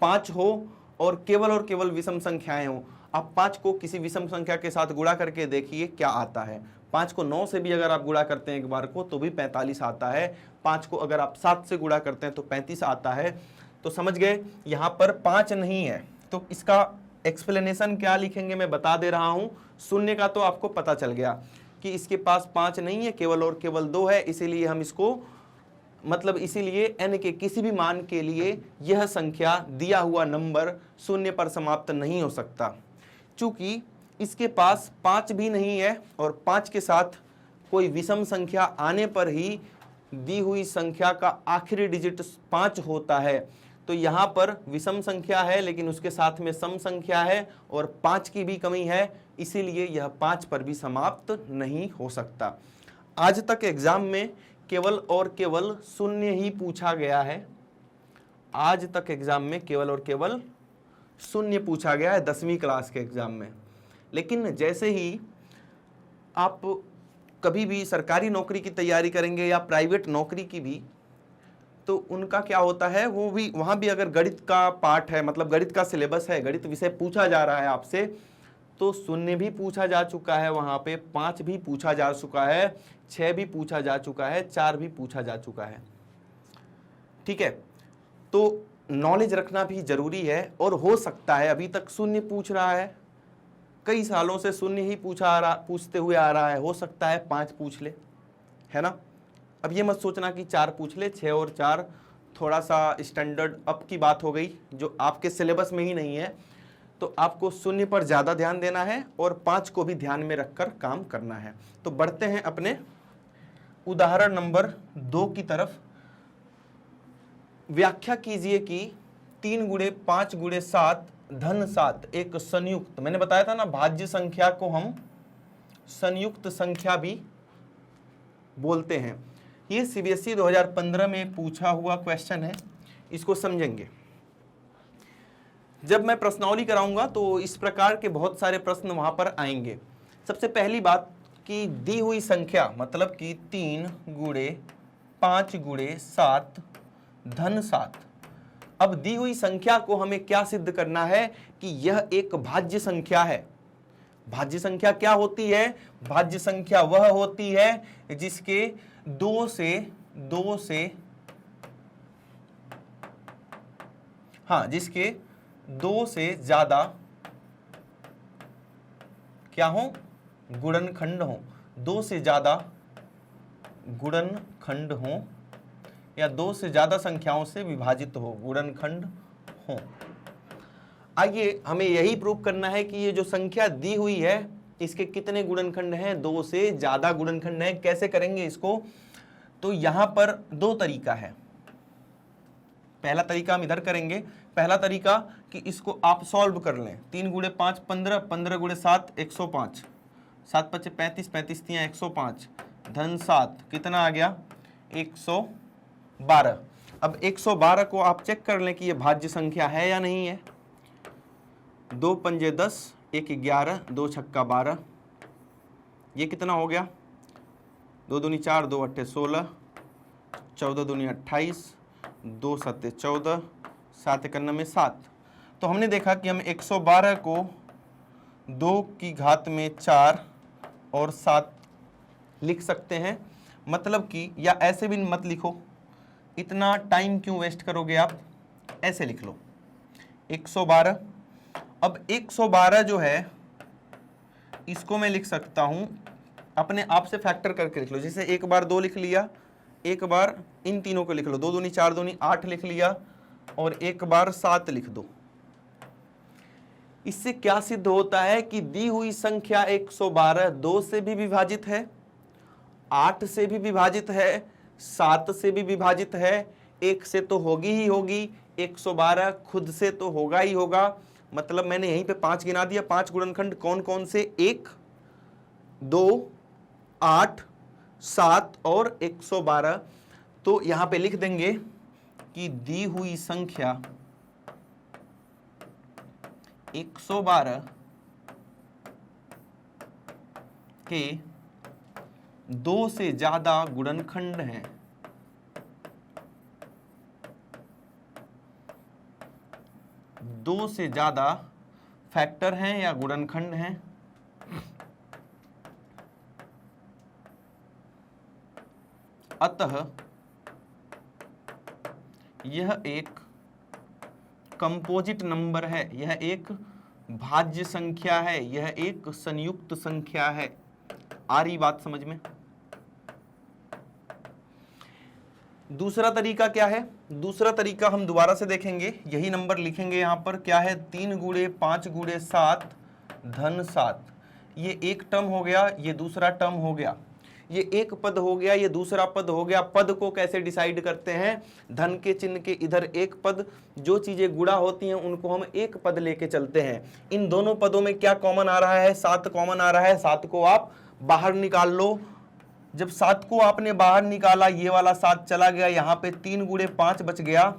5 हो और केवल विषम संख्याएं हो। आप 5 को किसी विषम संख्या के साथ गुणा करके देखिए क्या आता है। 5 को 9 से भी अगर आप गुणा करते हैं एक बार को तो भी 45 आता है। 5 को अगर आप 7 से गुणा करते हैं तो 35 आता है। तो समझ गए, यहाँ पर 5 नहीं है, तो इसका एक्सप्लेनेशन क्या लिखेंगे मैं बता दे रहा हूं। शून्य का तो आपको पता चल गया कि इसके पास 5 नहीं है, केवल और केवल 2 है, इसीलिए हम इसको इसीलिए n के किसी भी मान के लिए यह संख्या दिया हुआ नंबर शून्य पर समाप्त नहीं हो सकता। चूंकि इसके पास 5 भी नहीं है और 5 के साथ कोई विषम संख्या आने पर ही दी हुई संख्या का आखिरी डिजिट 5 होता है, तो यहाँ पर विषम संख्या है लेकिन उसके साथ में सम संख्या है और 5 की भी कमी है, इसीलिए यह 5 पर भी समाप्त नहीं हो सकता। आज तक एग्जाम में केवल और केवल शून्य ही पूछा गया है। आज तक एग्जाम में केवल और केवल शून्य पूछा गया है 10वीं क्लास के एग्जाम में। लेकिन जैसे ही आप कभी भी सरकारी नौकरी की तैयारी करेंगे या प्राइवेट नौकरी की भी, तो उनका क्या होता है, वो भी वहाँ भी अगर गणित का पार्ट है, गणित का सिलेबस है, गणित विषय पूछा जा रहा है आपसे, तो शून्य भी पूछा जा चुका है, वहाँ पे 5 भी पूछा जा चुका है, 6 भी पूछा जा चुका है, 4 भी पूछा जा चुका है। ठीक है, तो नॉलेज रखना भी जरूरी है। और हो सकता है अभी तक शून्य पूछ रहा है, कई सालों से शून्य ही पूछते हुए आ रहा है, हो सकता है 5 पूछ ले, है ना। अब ये मत सोचना कि 4 पूछ ले, 6 और 4 थोड़ा सा स्टैंडर्ड अप की बात हो गई जो आपके सिलेबस में ही नहीं है। तो आपको शून्य पर ज़्यादा ध्यान देना है और 5 को भी ध्यान में रखकर काम करना है। तो बढ़ते हैं अपने उदाहरण नंबर 2 की तरफ। व्याख्या कीजिए कि 3 गुणे 5 गुणे 7 धन 7 एक संयुक्त, मैंने बताया था ना भाज्य संख्या को हम संयुक्त संख्या भी बोलते हैं। ये सीबीएसई 2015 में पूछा हुआ क्वेश्चन है, इसको समझेंगे। जब मैं प्रश्नावली कराऊंगा तो इस प्रकार के बहुत सारे प्रश्न वहां पर आएंगे। सबसे पहली बात कि दी हुई संख्या मतलब कि 3 गुणे 5 गुणे 7 धन 7। अब दी हुई संख्या को हमें क्या सिद्ध करना है कि यह एक भाज्य संख्या है। भाज्य संख्या क्या होती है? भाज्य संख्या वह होती है जिसके 2 से ज्यादा क्या हो? गुणनखंड हो। 2 से ज्यादा गुणनखंड हो या 2 से ज्यादा संख्याओं से विभाजित हो, गुणनखंड हो। आइए हमें यही प्रूव करना है कि ये जो संख्या दी हुई है इसके कितने गुणनखंड हैं? 2 से ज्यादा गुणनखंड हैं। कैसे करेंगे इसको? तो यहां पर 2 तरीका है। पहला तरीका हम इधर करेंगे। पहला तरीका कि इसको आप सॉल्व कर लें। 3 गुणे 5 15, 15 गुणे 7 105, 7 5 35, 35 3 105 धन 7 कितना आ गया? 112। अब 112 को आप चेक कर लें कि ये भाज्य संख्या है या नहीं है। 2 पंजे 10, 1 11, 2 छक्का 12, ये कितना हो गया? 2 दूनी 4, 2 अट्ठे 16, 14 दूनी 28, 2 सत्ते 14, 7 इक्यानवे में 7। तो हमने देखा कि हम 112 को 2 की घात में 4 और 7 लिख सकते हैं। मतलब कि, या ऐसे भी मत लिखो, इतना टाइम क्यों वेस्ट करोगे आप, ऐसे लिख लो 112। अब 112 जो है इसको मैं लिख सकता हूं अपने आप से फैक्टर करके लिख लो। जैसे एक बार 2 लिख लिया, एक बार इन तीनों को लिख लो, 2 दूनी 4 दूनी 8 लिख लिया और एक बार 7 लिख दो। इससे क्या सिद्ध होता है कि दी हुई संख्या 112 2 से भी विभाजित है, 8 से भी विभाजित है, 7 से भी विभाजित है, 1 से तो होगी ही होगी, 112 खुद से तो होगा ही होगा। मतलब मैंने यहीं पे 5 गिना दिया। 5 गुणनखंड कौन कौन से? 1 2 8 7 और 112। तो यहां पे लिख देंगे कि दी हुई संख्या 112 के 2 से ज्यादा गुणनखंड हैं। 2 से ज्यादा फैक्टर हैं या गुणनखंड हैं। अतः यह एक कंपोजिट नंबर है, यह एक भाज्य संख्या है, यह एक संयुक्त संख्या है। आ रही बात समझ में? दूसरा तरीका क्या है? दूसरा तरीका हम दोबारा से देखेंगे, यही नंबर लिखेंगे यहां पर। क्या है? 3 गुणे 5 गुणे 7 धन 7। ये एक टर्म हो गया, ये दूसरा टर्म हो गया, ये एक पद हो गया, ये दूसरा पद हो गया। पद को कैसे डिसाइड करते हैं? धन के चिन्ह के इधर एक पद, जो चीजें गुणा होती हैं उनको हम एक पद लेके चलते हैं। इन दोनों पदों में क्या कॉमन आ रहा है? 7 कॉमन आ रहा है। 7 को आप बाहर निकाल लो। जब 7 को आपने बाहर निकाला, ये वाला 7 चला गया, यहाँ पे 3 गुणे 5 बच गया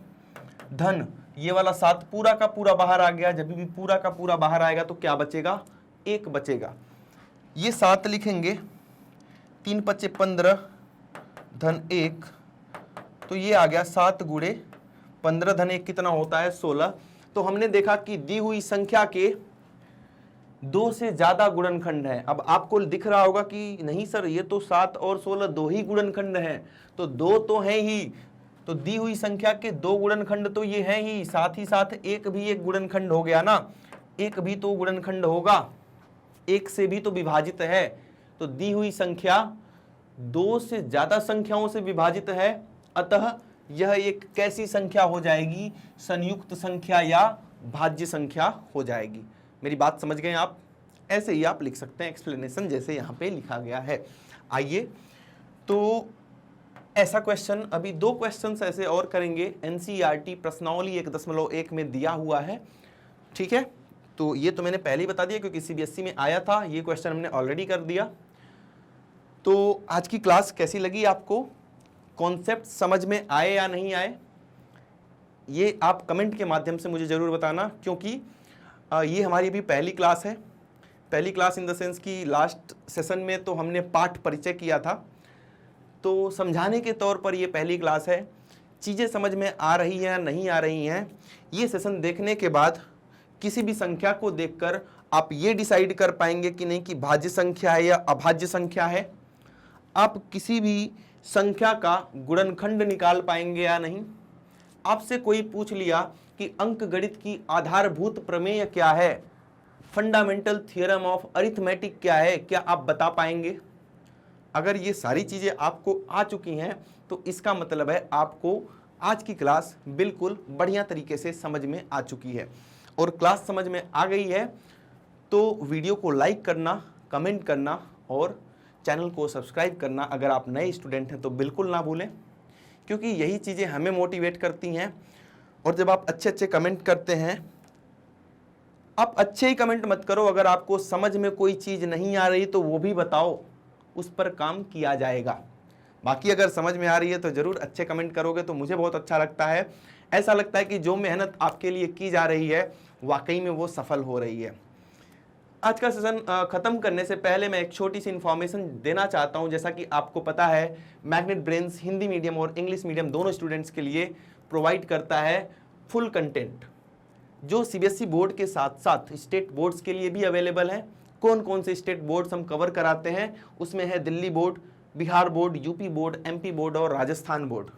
धन, ये वाला 7 पूरा का पूरा बाहर आ गया। जब भी पूरा का पूरा बाहर आएगा तो क्या बचेगा? 1 बचेगा। ये 7 लिखेंगे, 3 पच्चे 15 धन 1, तो ये आ गया 7 गुणे 15 धन 1 कितना होता है? 16। तो हमने देखा कि दी हुई संख्या के 2 से ज्यादा गुणनखंड है। अब आपको दिख रहा होगा कि नहीं सर, ये तो 7 और 16 2 ही गुणनखंड हैं, तो 2 तो हैं ही। तो दी हुई संख्या के 2 गुणनखंड तो ये हैं ही, साथ ही साथ एक भी एक गुणनखंड हो गया ना। एक भी तो गुणनखंड होगा, एक से भी तो विभाजित है। तो दी हुई संख्या 2 से ज्यादा संख्याओं से विभाजित है, अतः यह एक कैसी संख्या हो जाएगी? संयुक्त संख्या या भाज्य संख्या हो जाएगी। मेरी बात समझ गए आप? ऐसे ही आप लिख सकते हैं एक्सप्लेनेशन जैसे यहां पे लिखा गया है। आइए, तो ऐसा क्वेश्चन, अभी 2 क्वेश्चंस ऐसे और करेंगे। एनसीईआरटी प्रश्नावली 1.1 में दिया हुआ है, ठीक है। तो ये तो मैंने पहले ही बता दिया क्योंकि सीबीएसई में आया था, ये क्वेश्चन हमने ऑलरेडी कर दिया। तो आज की क्लास कैसी लगी आपको? कॉन्सेप्ट समझ में आए या नहीं आए, ये आप कमेंट के माध्यम से मुझे जरूर बताना, क्योंकि ये हमारी अभी पहली क्लास है। पहली क्लास इन द सेंस कि लास्ट सेशन में तो हमने पाठ परिचय किया था, तो समझाने के तौर पर ये पहली क्लास है। चीज़ें समझ में आ रही हैं या नहीं आ रही हैं, ये सेशन देखने के बाद किसी भी संख्या को देखकर आप ये डिसाइड कर पाएंगे कि नहीं कि भाज्य संख्या है या अभाज्य संख्या है। आप किसी भी संख्या का गुणनखंड निकाल पाएंगे या नहीं। आपसे कोई पूछ लिया कि अंकगणित की आधारभूत प्रमेय क्या है, फंडामेंटल थ्योरम ऑफ अरिथमेटिक क्या है, क्या आप बता पाएंगे? अगर ये सारी चीजें आपको आ चुकी हैं तो इसका मतलब है आपको आज की क्लास बिल्कुल बढ़िया तरीके से समझ में आ चुकी है। और क्लास समझ में आ गई है तो वीडियो को लाइक करना, कमेंट करना और चैनल को सब्सक्राइब करना अगर आप नए स्टूडेंट हैं तो बिल्कुल ना भूलें, क्योंकि यही चीज़ें हमें मोटिवेट करती हैं। और जब आप अच्छे अच्छे कमेंट करते हैं, आप अच्छे ही कमेंट मत करो, अगर आपको समझ में कोई चीज़ नहीं आ रही तो वो भी बताओ, उस पर काम किया जाएगा। बाकी अगर समझ में आ रही है तो ज़रूर अच्छे कमेंट करोगे तो मुझे बहुत अच्छा लगता है। ऐसा लगता है कि जो मेहनत आपके लिए की जा रही है वाकई में वो सफल हो रही है। आज का सेशन खत्म करने से पहले मैं एक छोटी सी इन्फॉर्मेशन देना चाहता हूं। जैसा कि आपको पता है, मैग्नेट ब्रेन्स हिंदी मीडियम और इंग्लिश मीडियम दोनों स्टूडेंट्स के लिए प्रोवाइड करता है फुल कंटेंट, जो सीबीएसई बोर्ड के साथ साथ स्टेट बोर्ड्स के लिए भी अवेलेबल है। कौन कौन से स्टेट बोर्ड्स हम कवर कराते हैं उसमें है Delhi board, Bihar board, UP board, MP board और राजस्थान बोर्ड।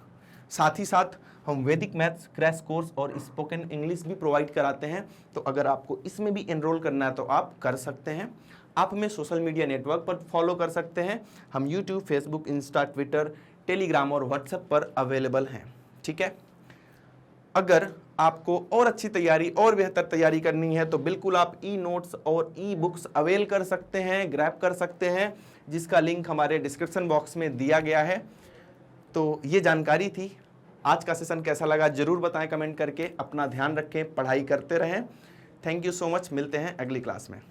साथ ही साथ हम वैदिक मैथ्स क्रैश कोर्स और स्पोकन इंग्लिश भी प्रोवाइड कराते हैं। तो अगर आपको इसमें भी एनरोल करना है तो आप कर सकते हैं। आप हमें सोशल मीडिया नेटवर्क पर फॉलो कर सकते हैं। हम YouTube, Facebook, Insta, Twitter, Telegram और व्हाट्सएप पर अवेलेबल हैं, ठीक है। अगर आपको और अच्छी तैयारी और बेहतर तैयारी करनी है तो बिल्कुल आप ई नोट्स और ई बुक्स अवेल कर सकते हैं, ग्रैब कर सकते हैं, जिसका लिंक हमारे डिस्क्रिप्शन बॉक्स में दिया गया है। तो ये जानकारी थी। आज का सेशन कैसा लगा जरूर बताएं कमेंट करके। अपना ध्यान रखें, पढ़ाई करते रहें। थैंक यू सो मच, मिलते हैं अगली क्लास में।